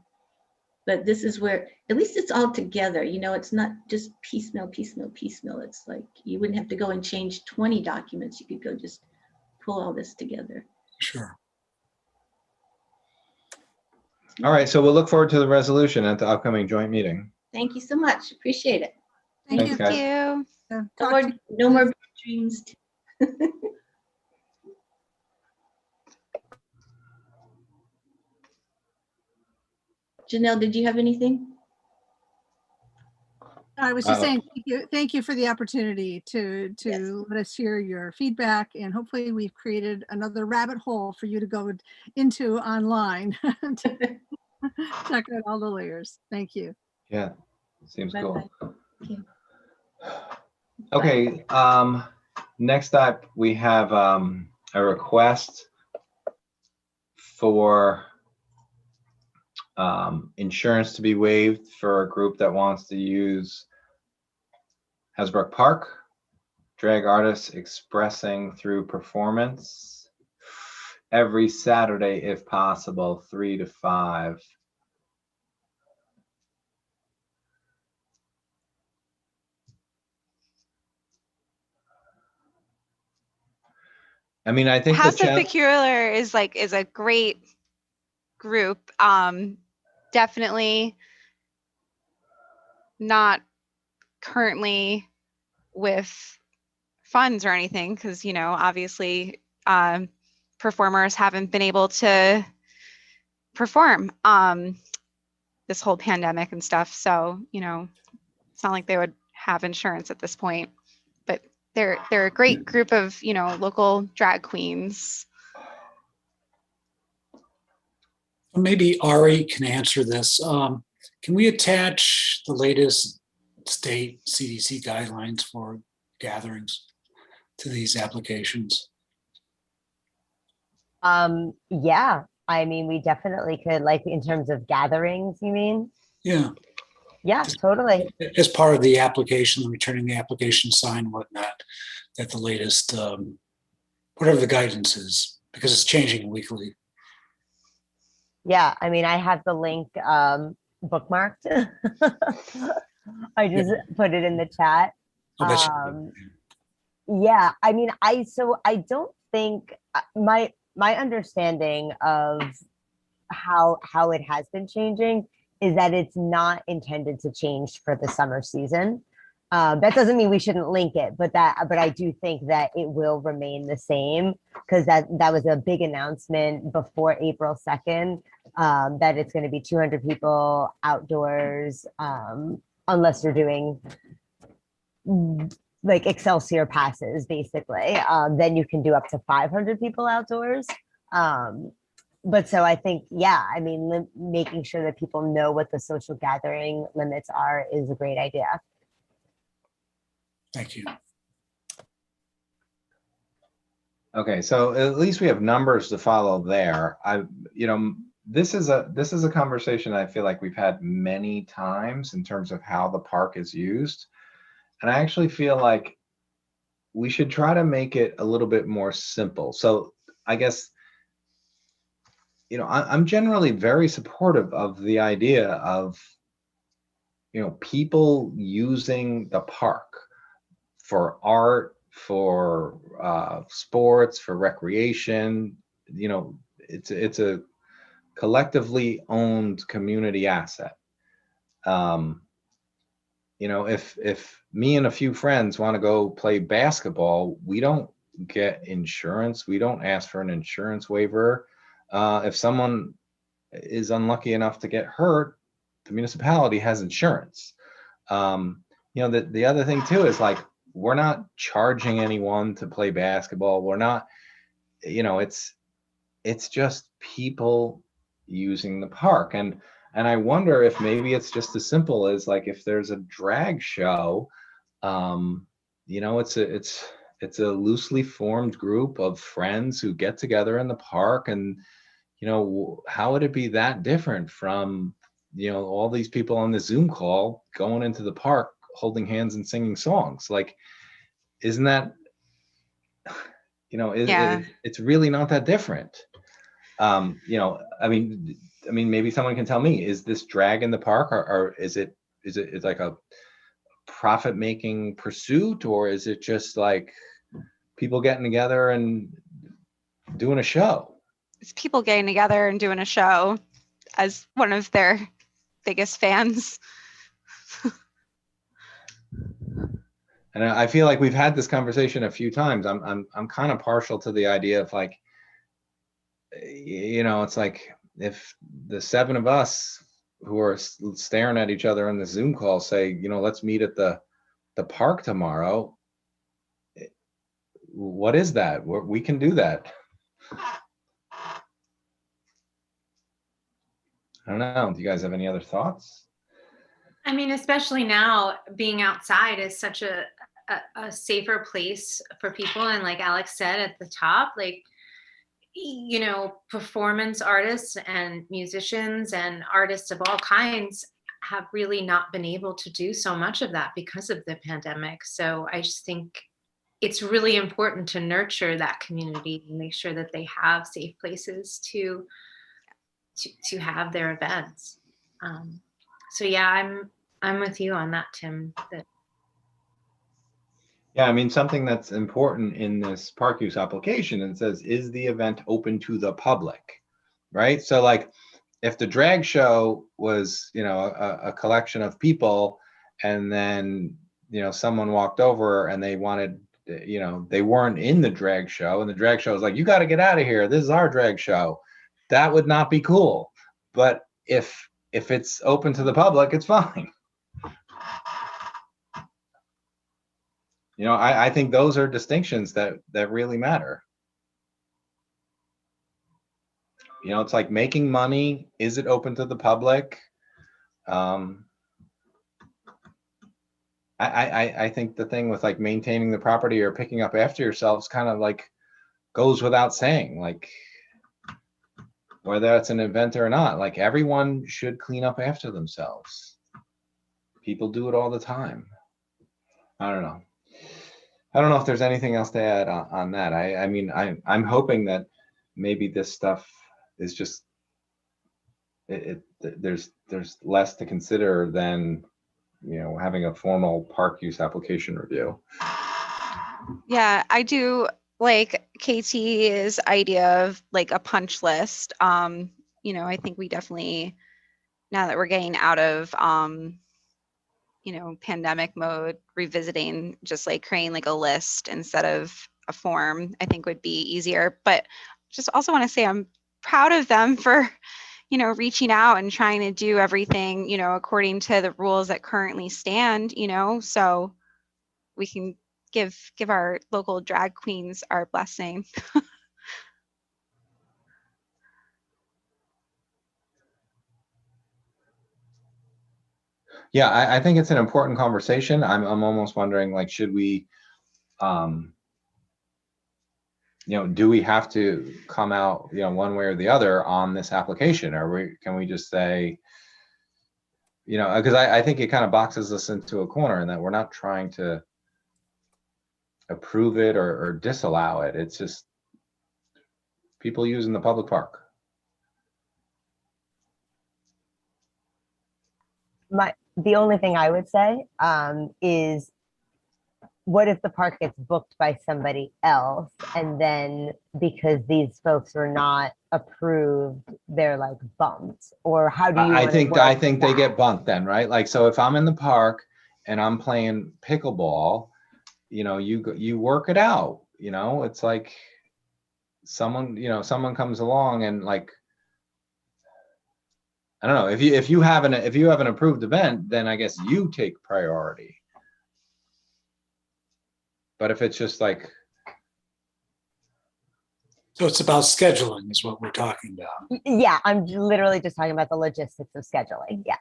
But this is where, at least it's all together, you know, it's not just piecemeal. It's like, you wouldn't have to go and change 20 documents. You could go just pull all this together. Sure. All right, so we'll look forward to the resolution at the upcoming joint meeting. Thank you so much. Appreciate it. Thank Thanks, you. guys. You. No more, no more bad dreams. Janelle, did you have anything? I was just Uh, saying, thank you for the opportunity to Yes. let us hear your feedback, and hopefully we've created another rabbit hole for you to go into online. to check out all the layers. Thank you. Yeah, seems cool. Bye-bye. Okay, next up, we have a request for insurance to be waived for a group that wants to use Hasbrook Park, drag artists expressing through performance every Saturday, if possible, 3 to 5. I mean, I think the House of challenge. Peculiar is a great group. Definitely not currently with funds or anything, because, you know, obviously performers haven't been able to perform this whole pandemic and stuff. So, you know, it's not like they would have insurance at this point, but they're a great group of, you know, local drag queens. Maybe Ari can answer this. Can we attach the latest state CDC guidelines for gatherings to these applications? Yeah, I mean, we definitely could, like, in terms of gatherings, you mean? Yeah. Yeah, totally. As part of the application, returning the application sign and whatnot, that the latest, whatever the guidance is, because it's changing weekly. Yeah, I mean, I have the link bookmarked. I just put it in the chat. Oh, that's Yeah, I mean, I don't think my understanding of how it has been changing is that it's not intended to change for the summer season. That doesn't mean we shouldn't link it, but I do think that it will remain the same, because that was a big announcement before April 2nd, that it's going to be 200 people outdoors, unless you're doing like Excelsior passes, basically. Then you can do up to 500 people outdoors. But so I think, yeah, I mean, making sure that people know what the social gathering limits are is a great idea. Thank you. Okay, so at least we have numbers to follow there. This is a conversation I feel like we've had many times in terms of how the park is used. And I actually feel like we should try to make it a little bit more simple. So I guess, I'm generally very supportive of the idea of, people using the park for art, for sports, for recreation. It's a collectively owned community asset. If me and a few friends want to go play basketball, we don't get insurance. We don't ask for an insurance waiver. If someone is unlucky enough to get hurt, the municipality has insurance. The other thing too is like, we're not charging anyone to play basketball. We're not, it's just people using the park. And I wonder if maybe it's just as simple as like, if there's a drag show, it's a loosely formed group of friends who get together in the park, and how would it be that different from all these people on the Zoom call going into the park holding hands and singing songs? Like, isn't that it's really not that different. I mean, maybe someone can tell me, is this drag in the park, or is it like a profit-making pursuit, or is it just like people getting together and doing a show? It's people getting together and doing a show as one of their biggest fans. And I feel like we've had this conversation a few times. I'm kind of partial to the idea of like, it's like, if the seven of us who are staring at each other on the Zoom call say, let's meet at the park tomorrow, what is that? We can do that. I don't know. Do you guys have any other thoughts? I mean, especially now, being outside is such a safer place for people. And like Alex said at the top, like, performance artists and musicians and artists of all kinds have really not been able to do so much of that because of the pandemic. So I just think it's really important to nurture that community and make sure that they have safe places to have their events. So yeah, I'm with you on that, Tim. Yeah, I mean, something that's important in this park use application, and says, is the event open to the public, right? So like, if the drag show was, a collection of people, and then, someone walked over and they wanted, they weren't in the drag show, and the drag show was like, you got to get out of here, this is our drag show, that would not be cool. But if it's open to the public, it's fine. I think those are distinctions that really matter. It's like making money. Is it open to the public? I think the thing with like maintaining the property or picking up after yourselves kind of like goes without saying, like, whether it's an event or not, like everyone should clean up after themselves. People do it all the time. I don't know if there's anything else to add on that. I mean, I'm hoping that maybe this stuff is just, there's less to consider than, having a formal park use application review. Yeah, I do like KT's idea of like a punch list. I think we definitely, now that we're getting out of pandemic mode, revisiting just like creating like a list instead of a form, I think would be easier. But just also want to say I'm proud of them for, reaching out and trying to do everything, according to the rules that currently stand, so we can give our local drag queens our blessing. Yeah, I think it's an important conversation. I'm almost wondering, like, should we, do we have to come out, one way or the other on this application, or can we just say, because I think it kind of boxes us into a corner, and that we're not trying to approve it or disallow it. It's just people using the public park. The only thing I would say is, what if the park gets booked by somebody else, and then because these folks were not approved, they're like bumped? Or how do you? I think they get bumped then, right? Like, so if I'm in the park and I'm playing pickleball, you work it out. It's like someone comes along and, like, I don't know, if you have an approved event, then I guess you take priority. But if it's just like, So it's about scheduling is what we're talking about. Yeah, I'm literally just talking about the logistics of scheduling. Yeah.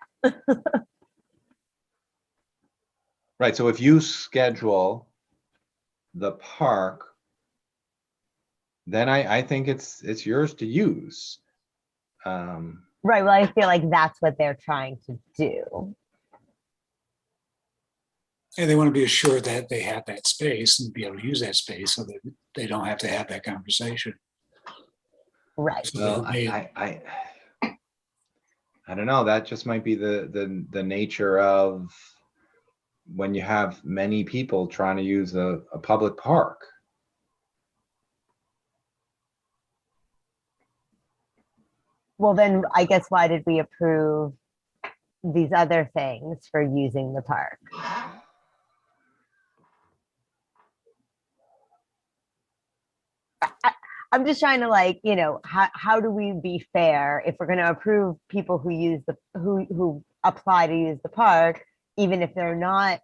right, so if you schedule the park, then I think it's yours to use. Right. Well, I feel like that's what they're trying to do. And they want to be assured that they have that space and be able to use that space so that they don't have to have that conversation. Right. So Well, I don't know. That just might be the nature of when you have many people trying to use a public park. Well, then I guess why did we approve these other things for using the park? I'm just trying to, like, how do we be fair if we're going to approve people who use who apply to use the park, even if they're not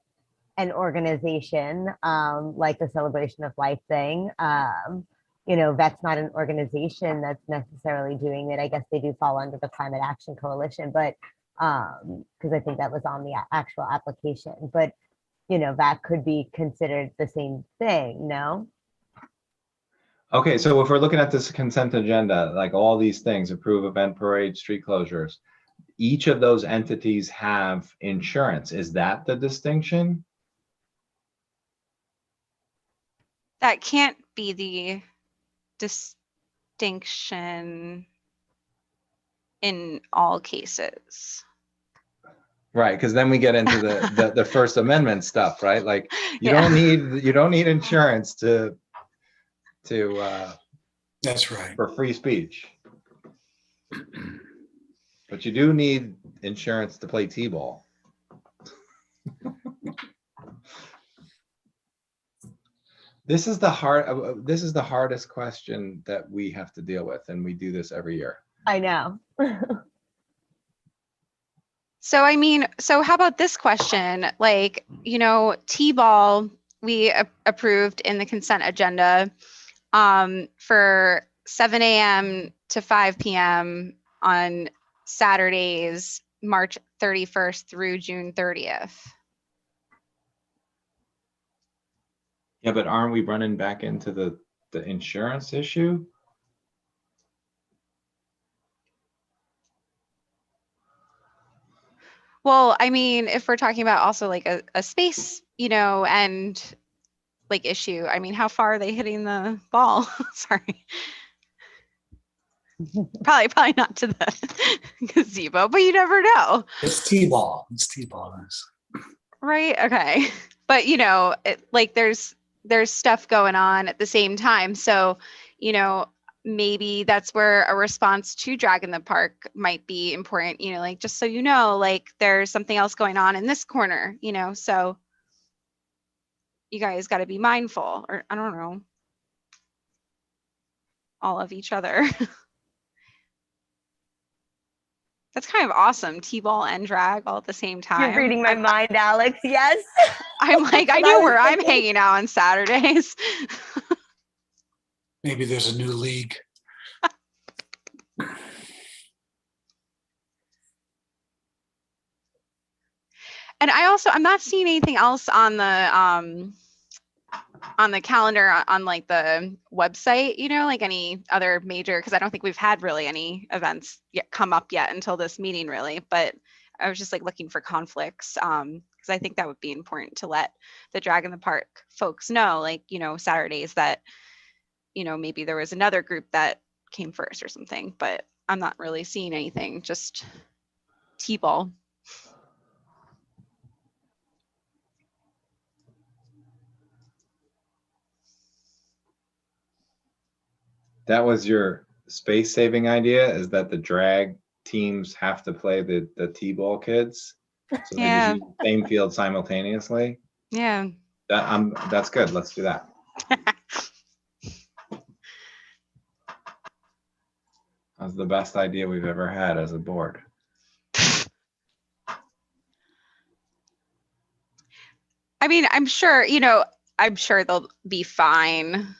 an organization like the Celebration of Life thing. That's not an organization that's necessarily doing it. I guess they do fall under the Climate Action Coalition, but because I think that was on the actual application, but that could be considered the same thing, no? Okay, so if we're looking at this consent agenda, like all these things, approve event, parade, street closures, each of those entities have insurance. Is that the distinction? That can't be the distinction in all cases. Right, because then we get into the First Amendment stuff, right? Like, you don't need insurance to that's right, for free speech, but you do need insurance to play t-ball. This is the hardest question that we have to deal with, and we do this every year. I know. So, so how about this question? Like, t-ball, we approved in the consent agenda for 7 a.m. to 5 p.m. on Saturdays, March 31st through June 30th. Yeah, but aren't we running back into the insurance issue? Well, if we're talking about also like a space, and like issue, how far are they hitting the ball? Sorry. Probably not to the gazebo, but you never know. It's t-ball. It's t-ball. Right. Okay. But there's stuff going on at the same time. So, maybe that's where a response to Drag in the Park might be important, like, just so like there's something else going on in this corner, so you guys got to be mindful, or I don't know, all of each other. That's kind of awesome. T-ball and drag all at the same time. You're reading my mind, Alex. Yes. I'm like, I That's what know was where I'm thinking. hanging out on Saturdays. Maybe there's a new league. And I'm not seeing anything else on the calendar on like the website, like any other major, because I don't think we've had really any events yet come up yet until this meeting really, but I was just like looking for conflicts because I think that would be important to let the Drag in the Park folks know, like, Saturdays that, maybe there was another group that came first or something, but I'm not really seeing anything, just T-ball. That was your space saving idea, is that the drag teams have to play the T-ball kids? So they Yeah. just use the same field simultaneously? Yeah. That's good. Let's do that. That's the best idea we've ever had as a board. I mean, I'm sure they'll be fine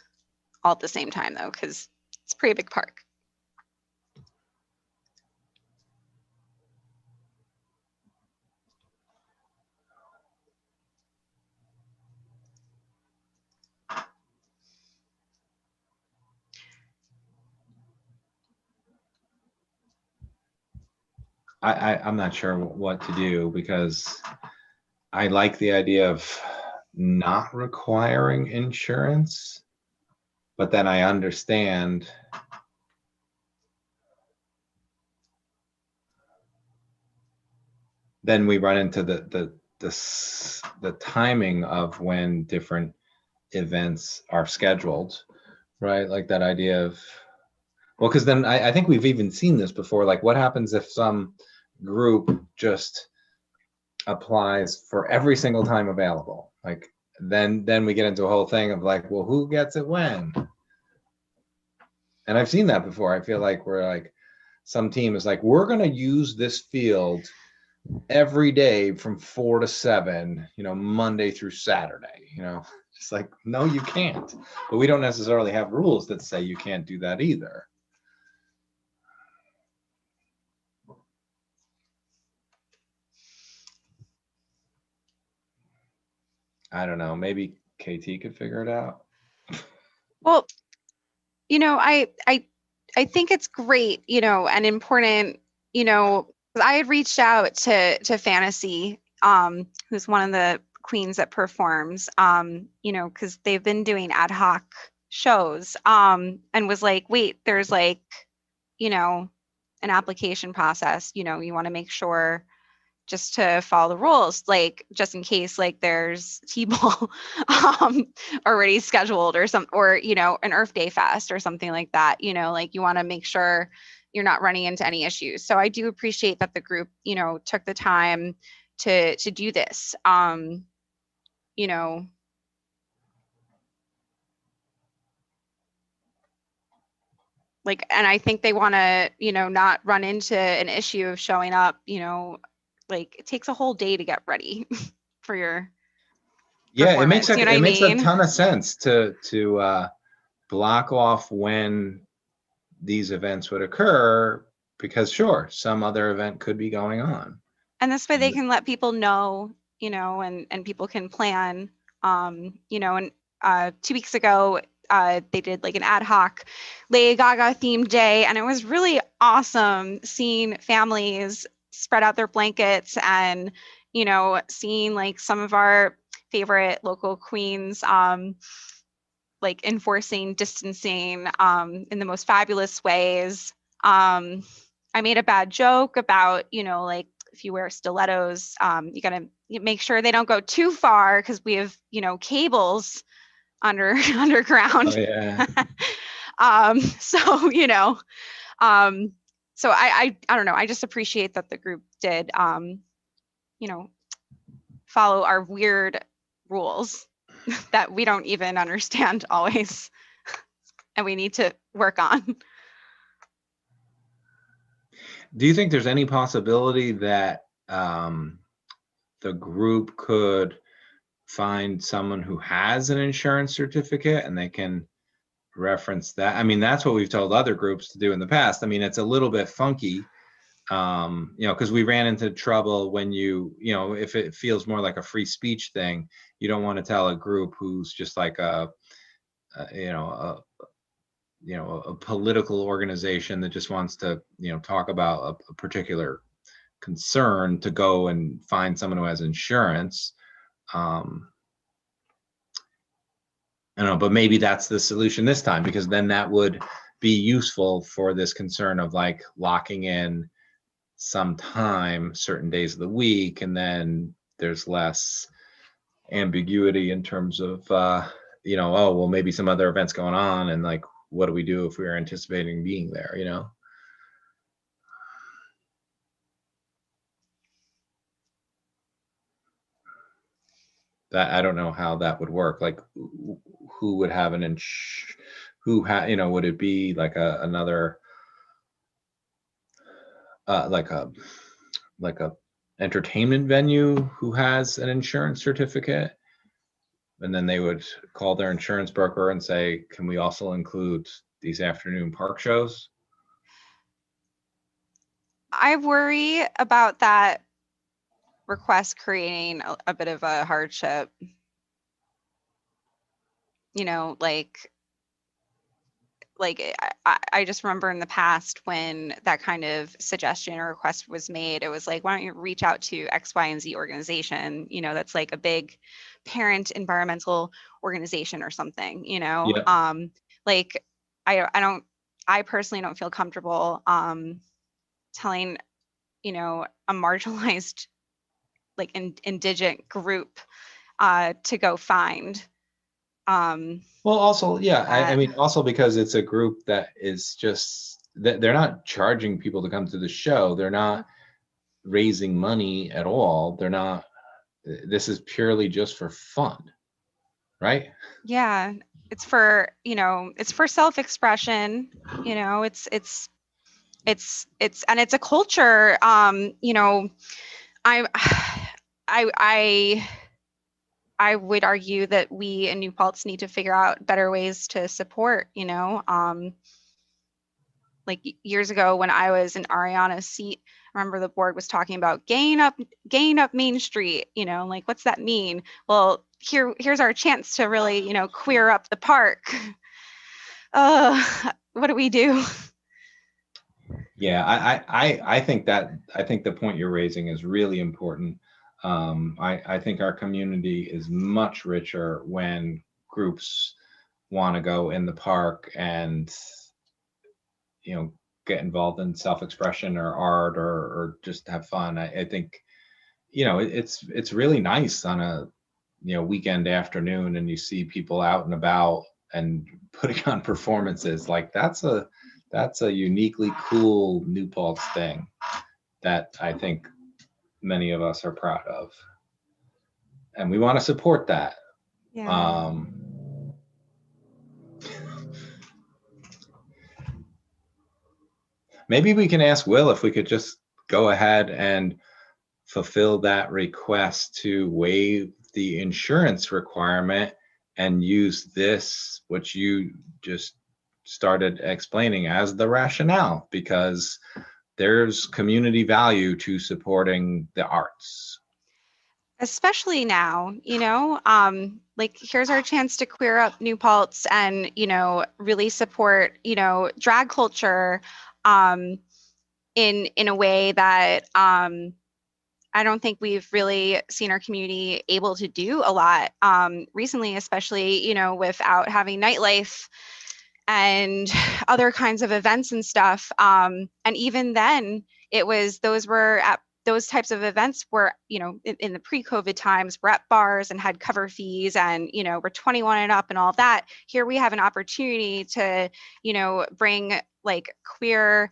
all at the same time though, because it's a pretty big park. I'm not sure what to do, because I like the idea of not requiring insurance, but then I understand then we run into the timing of when different events are scheduled, right? Like that idea of, well, because then I think we've even seen this before. Like, what happens if some group just applies for every single time available? Like, then we get into a whole thing of like, well, who gets it when? And I've seen that before. I feel like we're like, some team is like, we're gonna use this field every day from 4 to 7, Monday through Saturday, just like, no, you can't. But we don't necessarily have rules that say you can't do that either. I don't know, maybe KT could figure it out. Well, I think it's great, and important, I had reached out to Fantasy, who's one of the queens that performs, because they've been doing ad hoc shows, and was like, wait, there's like, an application process, you want to make sure just to follow the rules, like just in case like there's T-ball already scheduled or an Earth Day Fest or something like that, like you want to make sure you're not running into any issues. So I do appreciate that the group, took the time to do this. Like, and I think they want to, not run into an issue of showing up, like it takes a whole day to get ready for your it makes a mean? ton of sense to block off when these events would occur, because sure, some other event could be going on, and this way they can let people know, and people can plan, and 2 weeks ago they did like an ad hoc Lady Gaga themed day, and it was really awesome seeing families spread out their blankets and seeing like some of our favorite local queens like enforcing distancing in the most fabulous ways. I made a bad joke about like if you wear stilettos, you gotta make sure they don't go too far because we have cables underground. Oh, yeah. So I don't know, I just appreciate that the group did follow our weird rules that we don't even understand always and we need to work on. Do you think there's any possibility that the group could find someone who has an insurance certificate and they can reference that? I mean, that's what we've told other groups to do in the past. I mean, it's a little bit funky, because we ran into trouble when if it feels more like a free speech thing, you don't want to tell a group who's just like a political organization that just wants to, talk about a particular concern to go and find someone who has insurance. I don't know, but maybe that's the solution this time, because then that would be useful for this concern of like locking in some time, certain days of the week, and then there's less ambiguity in terms of, oh, well, maybe some other events going on, and like, what do we do if we are anticipating being there, That I don't know how that would work. Like, who would have would it be like another like a entertainment venue who has an insurance certificate, and then they would call their insurance broker and say, can we also include these afternoon park shows? I worry about that request creating a bit of a hardship. I just remember in the past when that kind of suggestion or request was made, it was like, why don't you reach out to X, Y, and Z organization, that's like a big parent environmental organization or something, Yeah. I personally don't feel comfortable telling, a marginalized like indigent group to go find. Well, also, yeah, I mean, also because it's a group that is just that they're not charging people to come to the show. They're not raising money at all. They're not. This is purely just for fun, right? Yeah, it's for self-expression. It's and it's a culture. I I I would argue that we in New Paltz need to figure out better ways to support, like years ago when I was in Ariana's seat, I remember the board was talking about gain up Main Street, like what's that mean? Well, here's our chance to really, queer up the park. What do we do? Yeah, I think the point you're raising is really important. I think our community is much richer when groups want to go in the park and get involved in self-expression or art or just have fun. I think it's really nice on a weekend afternoon, and you see people out and about and putting on performances. Like that's a uniquely cool New Paltz thing that I think many of us are proud of, and we want to support that. Yeah. Maybe we can ask Will if we could just go ahead and fulfill that request to waive the insurance requirement and use this, which you just started explaining, as the rationale, because there's community value to supporting the arts. Especially now, like here's our chance to queer up New Paltz and, really support, drag culture in a way that I don't think we've really seen our community able to do a lot recently, especially, without having nightlife and other kinds of events and stuff. And even then, those types of events were, in the pre-COVID times, were at bars and had cover fees and, we're 21 and up and all of that. Here we have an opportunity to, bring like queer,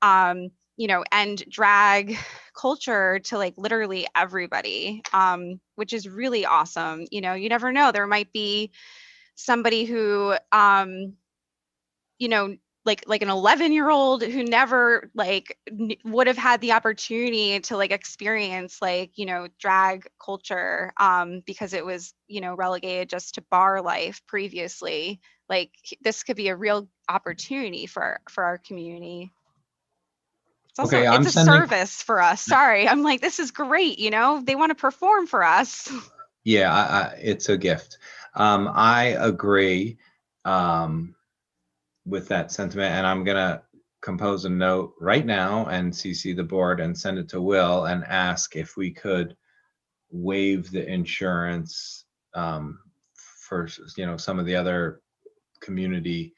and drag culture to like literally everybody, which is really awesome. You never know, there might be somebody who, like an 11-year-old who never like would have had the opportunity to like experience like, you know, drag culture because it was, you know, relegated just to bar life previously. Like this could be a real opportunity for our community. It's also, Okay, it's a service for us. Sorry, I'm like, this is great, you know, they want to perform for us. Yeah, it's a gift. I agree with that sentiment, and I'm gonna compose a note right now and CC the board and send it to Will and ask if we could waive the insurance for, you know, some of the other community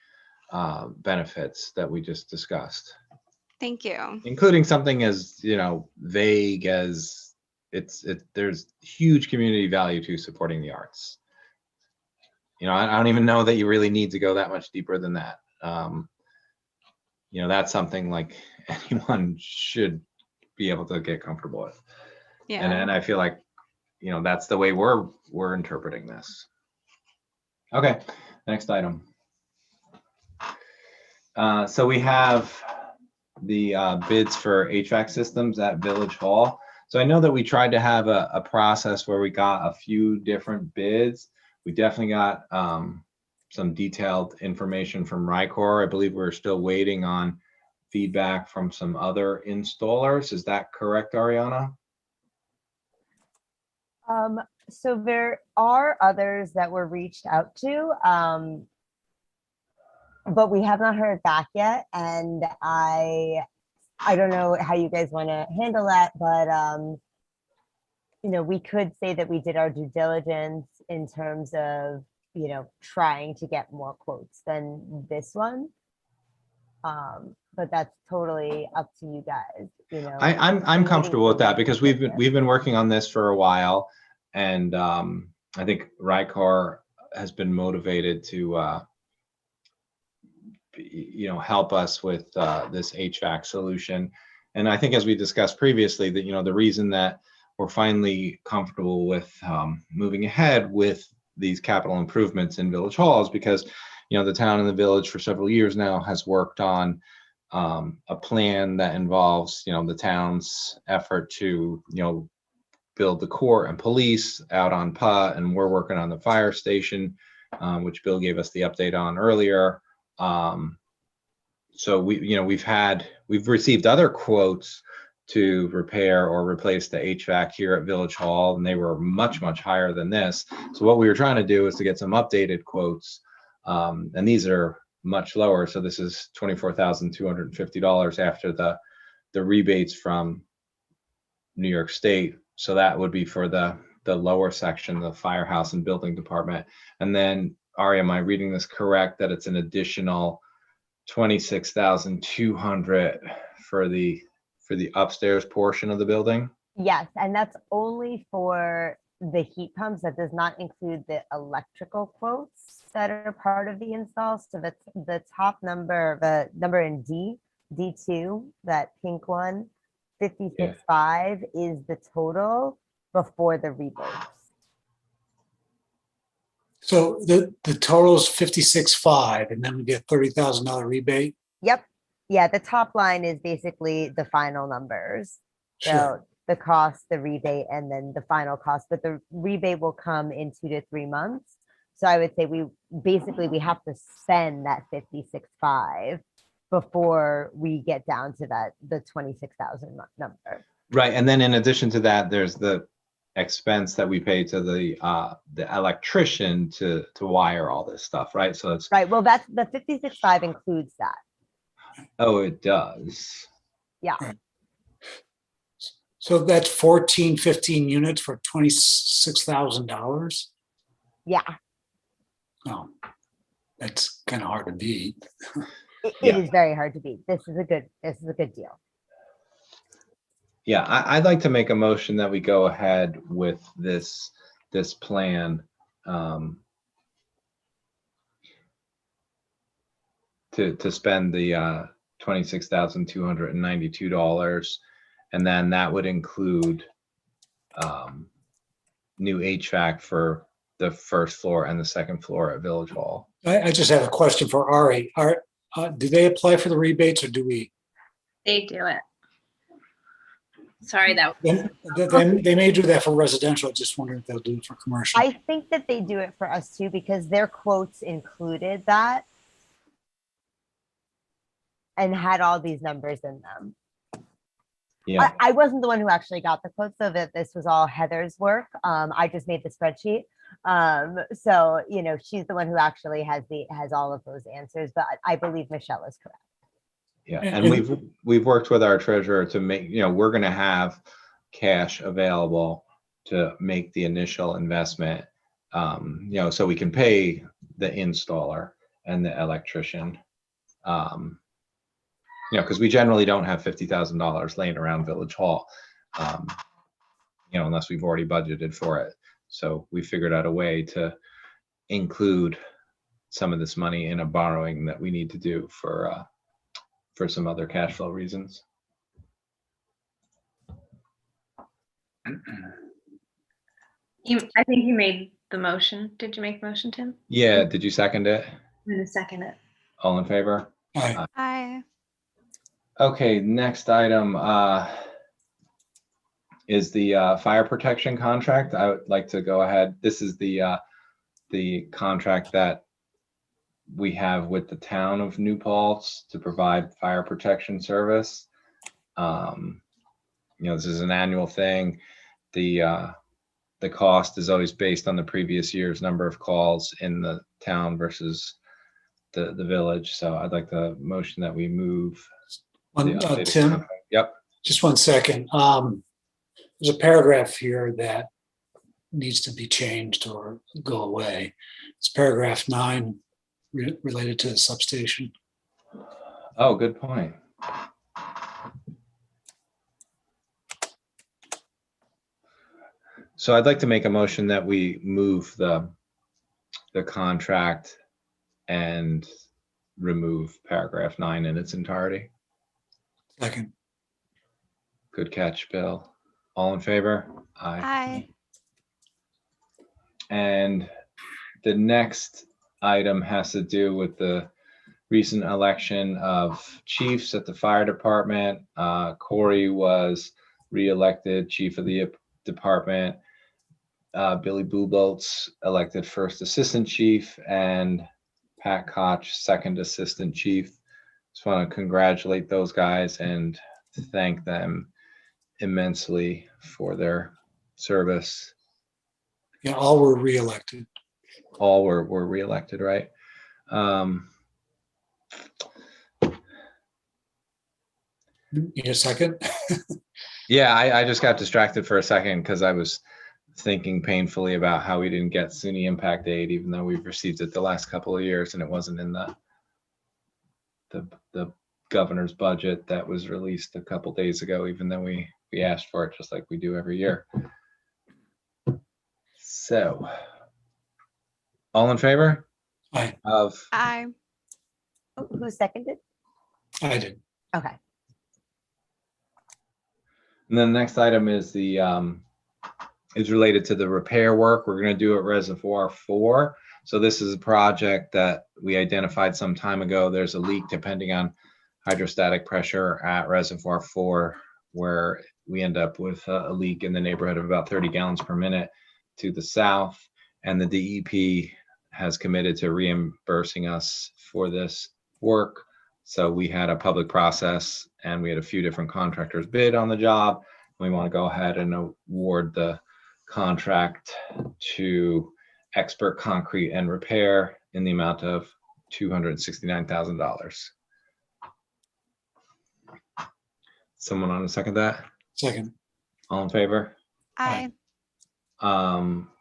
benefits that we just discussed, Thank you. including something as, you know, vague as there's huge community value to supporting the arts. You know, I don't even know that you really need to go that much deeper than that. You know, that's something like anyone should be able to get comfortable with. Yeah. And I feel like, you know, that's the way we're interpreting this. Okay, next item. So we have the bids for HVAC systems at Village Hall. So I know that we tried to have a process where we got a few different bids. We definitely got some detailed information from Rycor. I believe we're still waiting on feedback from some other installers. Is that correct, Ariana? So there are others that were reached out to, but we have not heard back yet. And I don't know how you guys want to handle that, but you know, we could say that we did our due diligence in terms of, you know, trying to get more quotes than this one. But that's totally up to you guys. You know, I'm comfortable with that because we've been working on this for a while, and I think Rycor has been motivated to you know, help us with this HVAC solution. And I think, as we discussed previously, that, you know, the reason that we're finally comfortable with moving ahead with these capital improvements in Village Hall is because, you know, the town and the village for several years now has worked on a plan that involves, you know, the town's effort to, you know, build the court and police out on Putt, and we're working on the fire station, which Bill gave us the update on earlier. So we, you know, we've received other quotes to repair or replace the HVAC here at Village Hall, and they were much higher than this. So what we were trying to do is to get some updated quotes, and these are much lower. So this is $24,250 after the rebates from New York State. So that would be for the lower section, the firehouse and building department. And then, Ari, am I reading this correct that it's an additional $26,200 for the upstairs portion of the building? Yes, and that's only for the heat pumps. That does not include the electrical quotes that are part of the install. So that's the top number, the number in D2, that pink one, 56.5 is the total before the rebates. So the total is 56.5, and then we get $30,000 rebate. Yep. Yeah, the top line is basically the final numbers. So Sure. the cost, the rebate, and then the final cost, but the rebate will come in 2 to 3 months. So I would say we have to spend that 56.5 before we get down to the 26,000 number. Right, and then in addition to that, there's the expense that we pay to the electrician to wire all this stuff, right? So it's right. Well, that's the 56.5 includes that. Oh, it does. Yeah. Right. So that's 15 units for $26,000. Yeah. Oh, that's kind of hard to beat. It is very hard to beat. This is a good deal. Yeah, I'd like to make a motion that we go ahead with this plan to spend the $26,292, and then that would include new HVAC for the first floor and the second floor at Village Hall. I just have a question for Ari. Do they apply for the rebates or do we? They do it. Sorry, that They may do that for residential. Just wondering if they'll do it for commercial. I think that they do it for us too, because their quotes included that and had all these numbers in them. Yeah, I wasn't the one who actually got the quotes, so that this was all Heather's work. I just made the spreadsheet. So, you know, she's the one who actually has all of those answers, but I believe Michelle is correct. yeah. And we've worked with our treasurer to make, you know, we're going to have cash available to make the initial investment, you know, so we can pay the installer and the electrician. You know, because we generally don't have $50,000 laying around Village Hall, you know, unless we've already budgeted for it. So we figured out a way to include some of this money in a borrowing that we need to do for some other cash flow reasons. I think you made the motion. Did you make the motion, Tim? Yeah, did you second it? I'm gonna second it. All in favor? Aye. Aye. Okay, next item is the fire protection contract. I would like to go ahead. This is the contract that we have with the town of New Paltz to provide fire protection service. You know, this is an annual thing. The cost is always based on the previous year's number of calls in the town versus the village. So I'd like the motion that we move. Tim, contract. Yep. just 1 second. There's a paragraph here that needs to be changed or go away. It's paragraph 9 related to the substation. Oh, good point. So I'd like to make a motion that we move the contract and remove paragraph 9 in its entirety. Second. Good catch, Bill. All in favor? Aye. And the next item has to do with the recent election of chiefs at the fire department. Corey was reelected chief of the department. Billy Buboltz elected first assistant chief, and Pat Koch second assistant chief. Just want to congratulate those guys and thank them immensely for their service. Yeah, all were reelected. All were reelected, right? Need a second? Yeah, I just got distracted for a second because I was thinking painfully about how we didn't get SUNY impact aid, even though we've received it the last couple of years, and it wasn't in the governor's budget that was released a couple days ago, even though we asked for it just like we do every year. So, all in favor? Aye. Of Aye. Who seconded? I did. Okay. And then the next item is is related to the repair work we're going to do at Reservoir 4. So this is a project that we identified some time ago. There's a leak depending on hydrostatic pressure at Reservoir 4, where we end up with a leak in the neighborhood of about 30 gallons per minute to the south. And the DEP has committed to reimbursing us for this work. So we had a public process and we had a few different contractors bid on the job. We want to go ahead and award the contract to Expert Concrete and Repair in the amount of $269,000. Someone want to second that? Second. All in favor? Aye.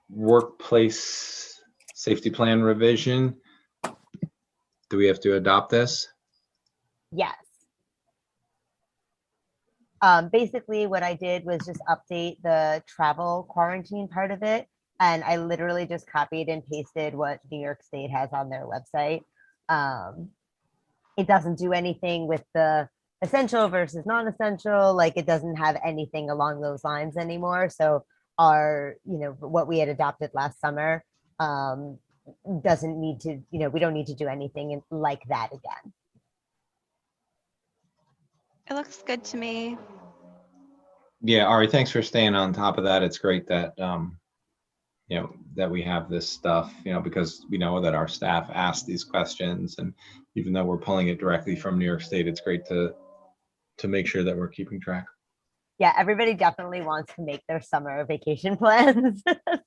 Workplace safety plan revision. Do we have to adopt this? Yes. Basically what I did was just update the travel quarantine part of it. And I literally just copied and pasted what New York State has on their website. It doesn't do anything with the essential versus non-essential. Like, it doesn't have anything along those lines anymore. So what we had adopted last summer doesn't need to, we don't need to do anything like that again. It looks good to me. Yeah, Ari, thanks for staying on top of that. It's great that, that we have this stuff, because we know that our staff ask these questions, and even though we're pulling it directly from New York State, it's great to make sure that we're keeping track. Yeah, everybody definitely wants to make their summer vacation plans.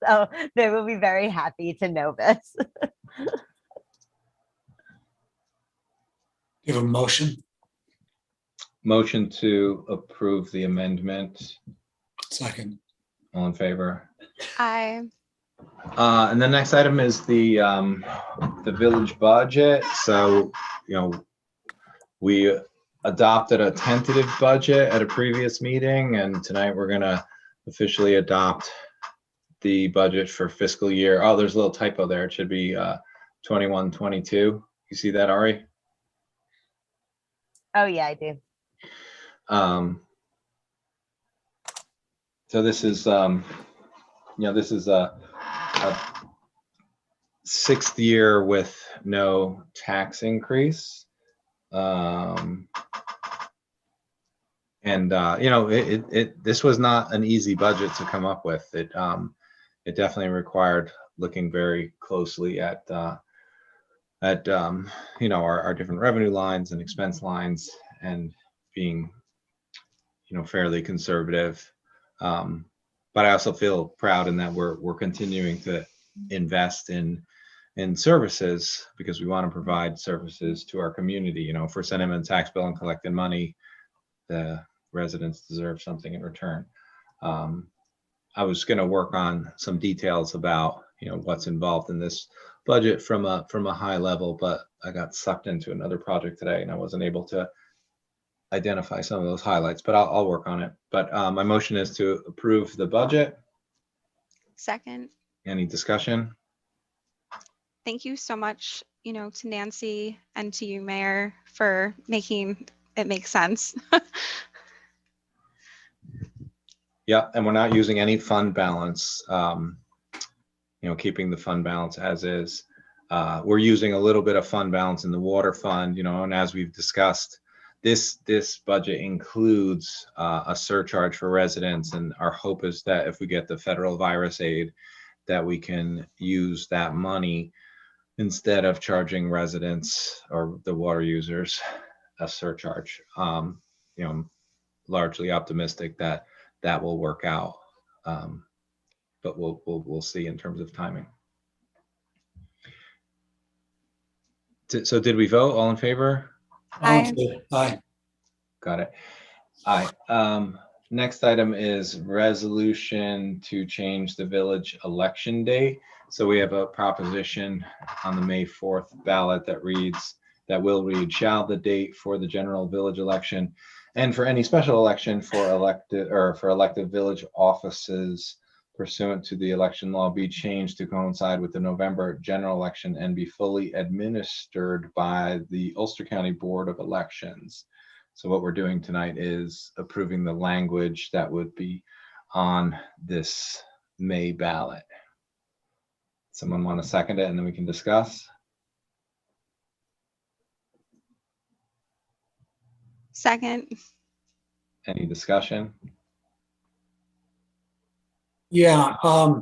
So they will be very happy to know this. Give a motion. Motion to approve the amendment. Second. All in favor? I And the next item is the village budget. So, we adopted a tentative budget at a previous meeting, and tonight we're gonna officially adopt the budget for fiscal year. Oh, there's a little typo there. It should be 21-22. You see that, Ari? Oh yeah, I do. So this is, this is a sixth year with no tax increase. This was not an easy budget to come up with. It definitely required looking very closely at our different revenue lines and expense lines, and being fairly conservative. But I also feel proud in that we're continuing to invest in services, because we want to provide services to our community. If we're sending them a tax bill and collecting money, the residents deserve something in return. I was going to work on some details about what's involved in this budget from a high level, but I got sucked into another project today and I wasn't able to identify some of those highlights, but I'll work on it. But my motion is to approve the budget. second. Any discussion? Thank you so much, to Nancy and to you, Mayor, for making it make sense. Yeah, and we're not using any fund balance, keeping the fund balance as is. We're using a little bit of fund balance in the water fund, and as we've discussed, this budget includes a surcharge for residents, and our hope is that if we get the federal virus aid, that we can use that money instead of charging residents or the water users a surcharge. Largely optimistic that will work out, but we'll see in terms of timing. So did we vote? All in favor? Aye. Aye. Got it. Aye. Next item is resolution to change the village election date. So we have a proposition on the May 4th ballot that will read, shall the date for the general village election and for any special election for elected village offices pursuant to the election law be changed to coincide with the November general election and be fully administered by the Ulster County Board of Elections. So what we're doing tonight is approving the language that would be on this May ballot. Someone want to second it and then we can discuss? Second. Any discussion? Yeah, I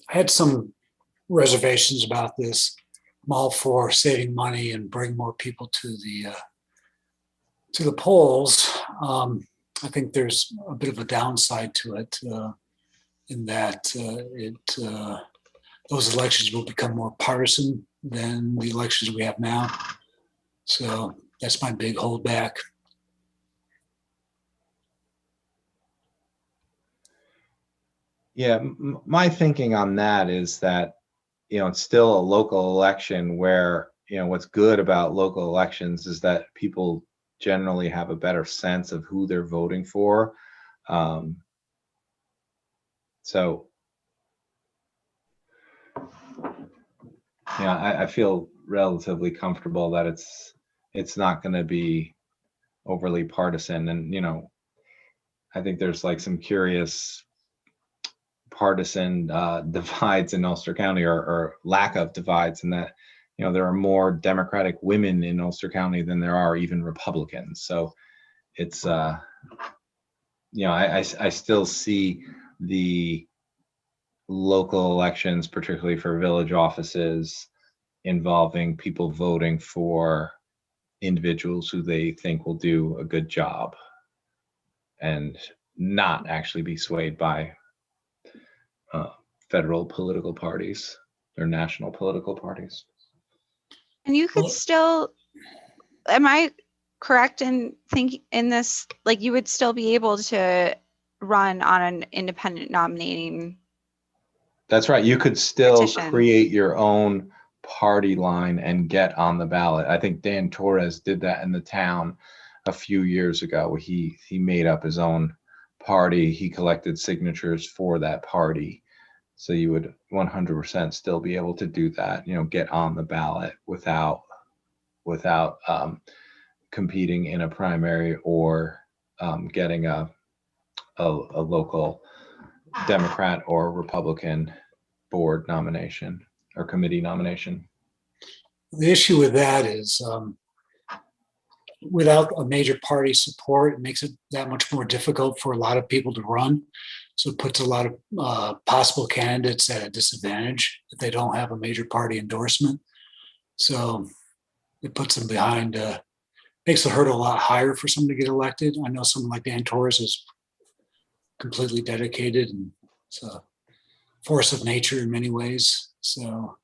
had some reservations about this. I'm all for saving money and bring more people to the polls. I think there's a bit of a downside to it in that those elections will become more partisan than the elections we have now. So that's my big holdback. Yeah, my thinking on that is that, it's still a local election where, what's good about local elections is that people generally have a better sense of who they're voting for. So, I feel relatively comfortable that it's not going to be overly partisan. And, I think there's like some curious partisan divides in Ulster County, or lack of divides, in that there are more Democratic women in Ulster County than there are even Republicans. So it's, I still see the local elections, particularly for village offices, involving people voting for individuals who they think will do a good job and not actually be swayed by federal political parties or national political parties. And you could Well- still, am I correct in thinking in this, like you would still be able to run on an independent nominating? That's right. You could still Petition. create your own party line and get on the ballot. I think Dan Torres did that in the town a few years ago. He made up his own party. He collected signatures for that party. So you would 100% still be able to do that, get on the ballot without competing in a primary or getting a local Democrat or Republican board nomination or committee nomination. The issue with that is without a major party support, it makes it that much more difficult for a lot of people to run. So it puts a lot of possible candidates at a disadvantage if they don't have a major party endorsement. So it puts them behind, makes the hurdle a lot higher for someone to get elected. I know someone like Dan Torres is completely dedicated, and it's a force of nature in many ways. So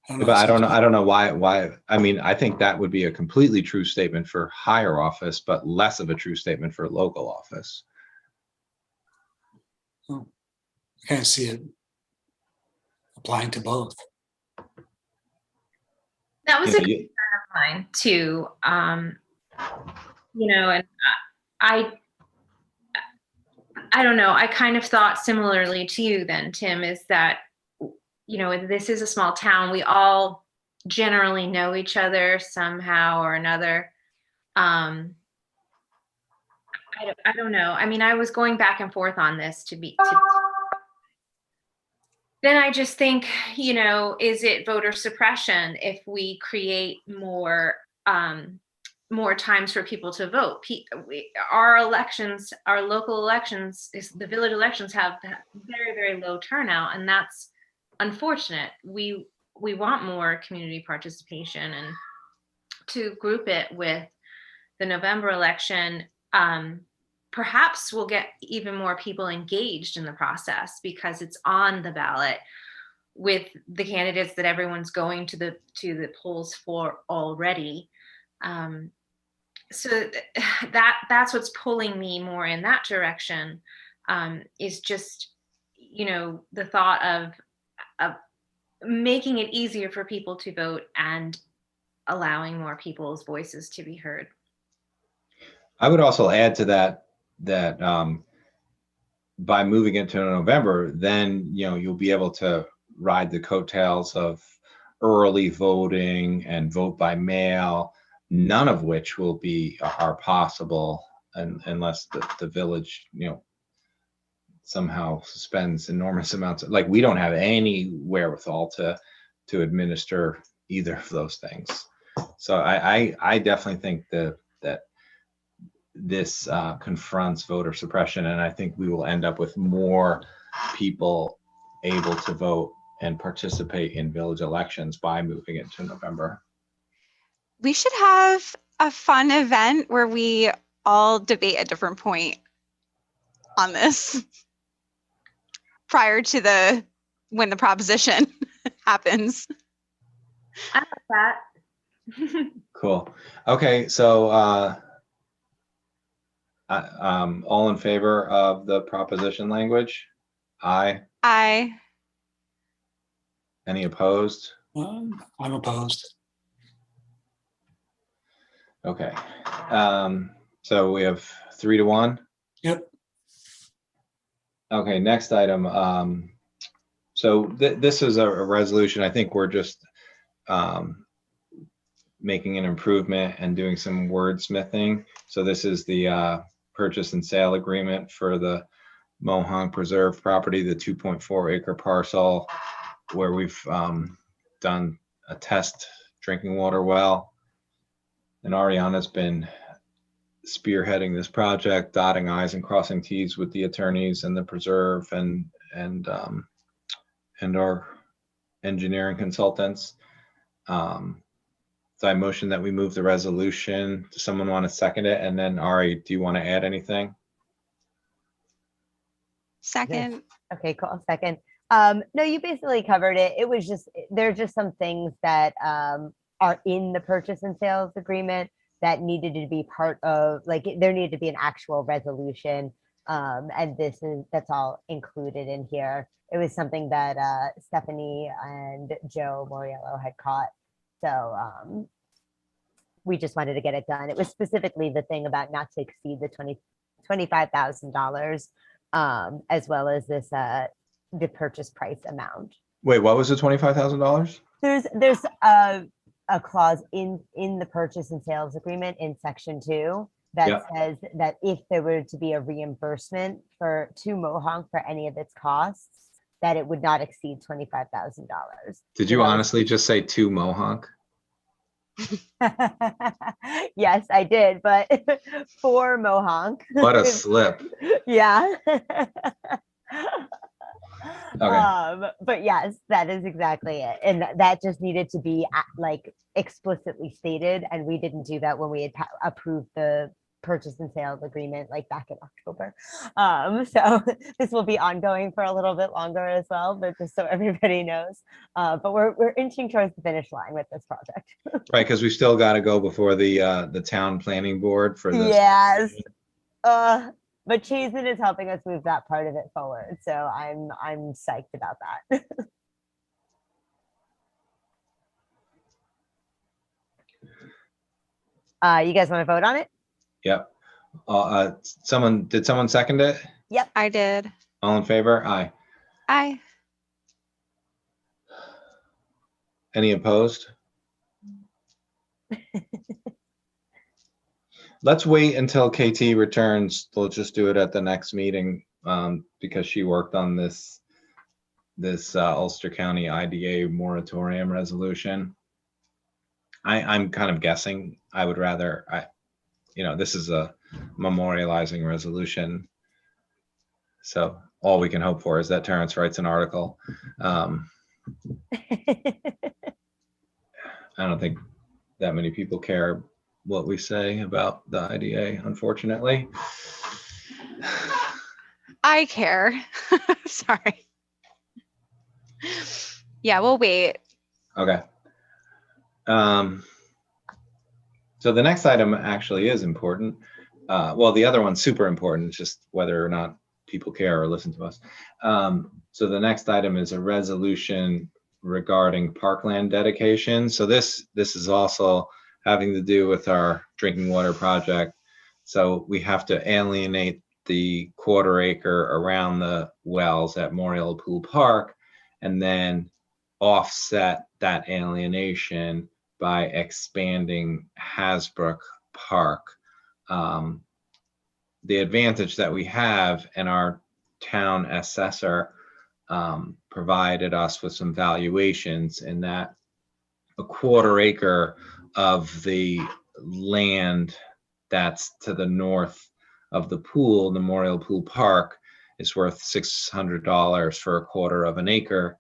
But I don't know why. I mean, I think that would be a completely true statement for higher office, but less of a true statement for local office. I can't see it applying to both. That was You a know, concern of mine too. And I don't know. I kind of thought similarly to you then, Tim, is that, this is a small town. We all generally know each other somehow or another. I don't know. I mean, I was going back and forth on this then I just think, is it voter suppression if we create more times for people to vote? Our elections, our local elections, the village elections have very, very low turnout, and that's unfortunate. We want more community participation, and to group it with the November election, perhaps we'll get even more people engaged in the process because it's on the ballot with the candidates that everyone's going to the polls for already. So that's what's pulling me more in that direction, is just, the thought of making it easier for people to vote and allowing more people's voices to be heard. I would also add to that by moving it to November, then you'll be able to ride the coattails of early voting and vote by mail, none of which are possible unless the village somehow spends enormous amounts of, we don't have any wherewithal to administer either of those things. So I definitely think that this confronts voter suppression, and I think we will end up with more people able to vote and participate in village elections by moving it to November. We should have a fun event where we all debate a different point on this prior to when the proposition happens. I like that. Cool. Okay, so all in favor of the proposition language? Aye. Aye. Any opposed? I'm opposed. Okay. So we have 3-1. Yep. Okay, next item. So this is a resolution. I think we're just making an improvement and doing some wordsmithing. So this is the purchase and sale agreement for the Mohonk Preserve property, the 2.4 acre parcel, where we've done a test drinking water well. And Ariana's been spearheading this project, dotting I's and crossing T's with the attorneys and the preserve and our engineering consultants. So I motion that we move the resolution. Does someone want to second it? And then Ari, do you want to add anything? Second. Okay, cool. Second. No, you basically covered it. It was just, there's just some things that are in the purchase and sales agreement that needed to be part of, like, there needed to be an actual resolution. And that's all included in here. It was something that Stephanie and Joe Moriello had caught. So we just wanted to get it done. It was specifically the thing about not to exceed the $25,000, as well as this the purchase price amount. Wait, what was the $25,000? There's a clause in the purchase and sales agreement in section 2 that says that if there were to be a reimbursement to Mohonk for any of its costs, that it would not exceed $25,000. Did you honestly just say to Mohonk? Yes, I did, but for Mohonk. What a slip. Yeah. Okay. But yes, that is exactly it. And that just needed to be like explicitly stated. And we didn't do that when we had approved the purchase and sales agreement like back in October. So this will be ongoing for a little bit longer as well, but just so everybody knows. But we're inching towards the finish line with this project. Right, because we still got to go before the town planning board for this. Yes. But Chazen is helping us move that part of it forward. So I'm psyched about that. You guys want to vote on it? Yep. Did someone second it? Yep, I did. All in favor? Aye. Aye. Any opposed? Let's wait until KT returns. We'll just do it at the next meeting because she worked on this Ulster County IDA moratorium resolution. I'm kind of guessing. I would rather, this is a memorializing resolution. So all we can hope for is that Terrence writes an article. I don't think that many people care what we say about the IDA, unfortunately. I care. Sorry. Yeah, we'll wait. Okay. So the next item actually is important. Well, the other one's super important. It's just whether or not people care or listen to us. So the next item is a resolution regarding parkland dedication. So this is also having to do with our drinking water project. So we have to alienate the 1/4 acre around the wells at Memorial Pool Park and then offset that alienation by expanding Hasbrook Park. The advantage that we have, and our town assessor provided us with some valuations in that a 1/4 acre of the land that's to the north of the pool, Memorial Pool Park, is worth $600 for a 1/4 of an acre,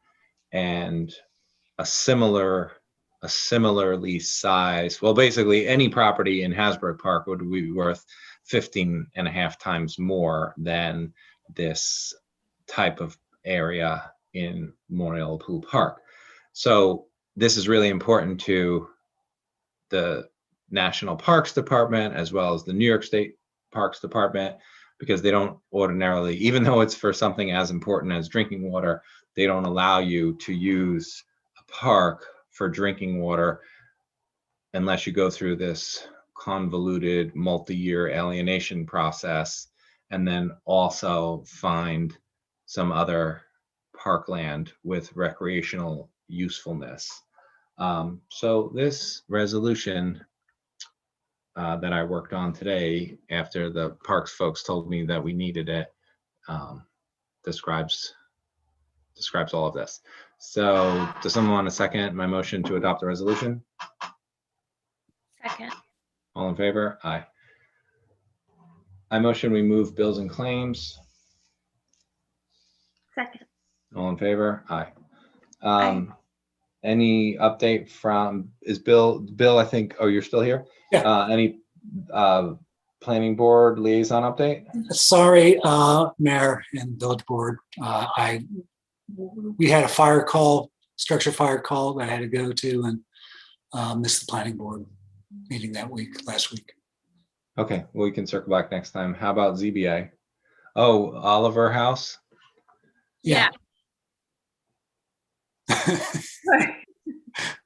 and a similarly sized, well, basically any property in Hasbrook Park would be worth 15.5 times more than this type of area in Memorial Pool Park. So this is really important to the National Parks Department as well as the New York State Parks Department, because they don't ordinarily, even though it's for something as important as drinking water, they don't allow you to use a park for drinking water unless you go through this convoluted multi-year alienation process and then also find some other parkland with recreational usefulness. So this resolution that I worked on today after the parks folks told me that we needed it describes describes all of this. So does someone want to second my motion to adopt the resolution? Second. All in favor? Aye. I motion we move bills and claims. Second. All in favor? Aye. Any update from, is Bill, I think, oh, you're still here? Yeah. Any planning board liaison update? Sorry, Mayor and Village Board. We had a fire call, structure fire call that I had to go to, and missed the planning board meeting last week. Okay, well, we can circle back next time. How about ZBA? Oh, Oliver House? Yeah.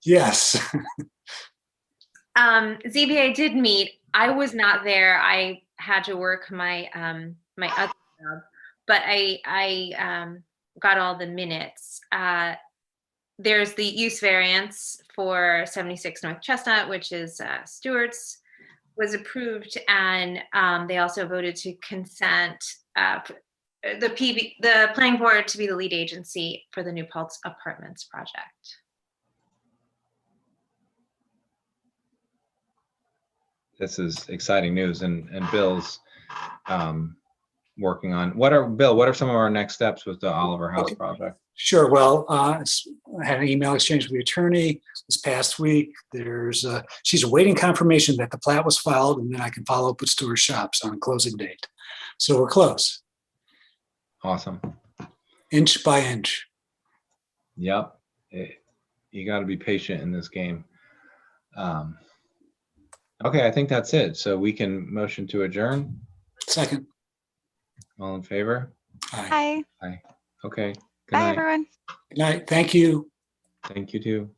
Yes. ZBA did meet. I was not there. I had to work my my other job, but I got all the minutes. There's the use variance for 76 North Chestnut, which is Stewart's, was approved, and they also voted to consent the planning board to be the lead agency for the new Paltz Apartments project. This is exciting news, and Bill's working on, Bill, what are some of our next steps with the Oliver House project? Sure. Well, I had an email exchange with the attorney this past week. She's awaiting confirmation that the plat was filed, and then I can follow up with Stewart Shops on a closing date. So we're close. Awesome. Inch by inch. Yep. You got to be patient in this game. Okay, I think that's it. So we can motion to adjourn. Second. All in favor? Aye. Hi. Okay. Good Bye, night. everyone. Good night. Thank you. Thank you too.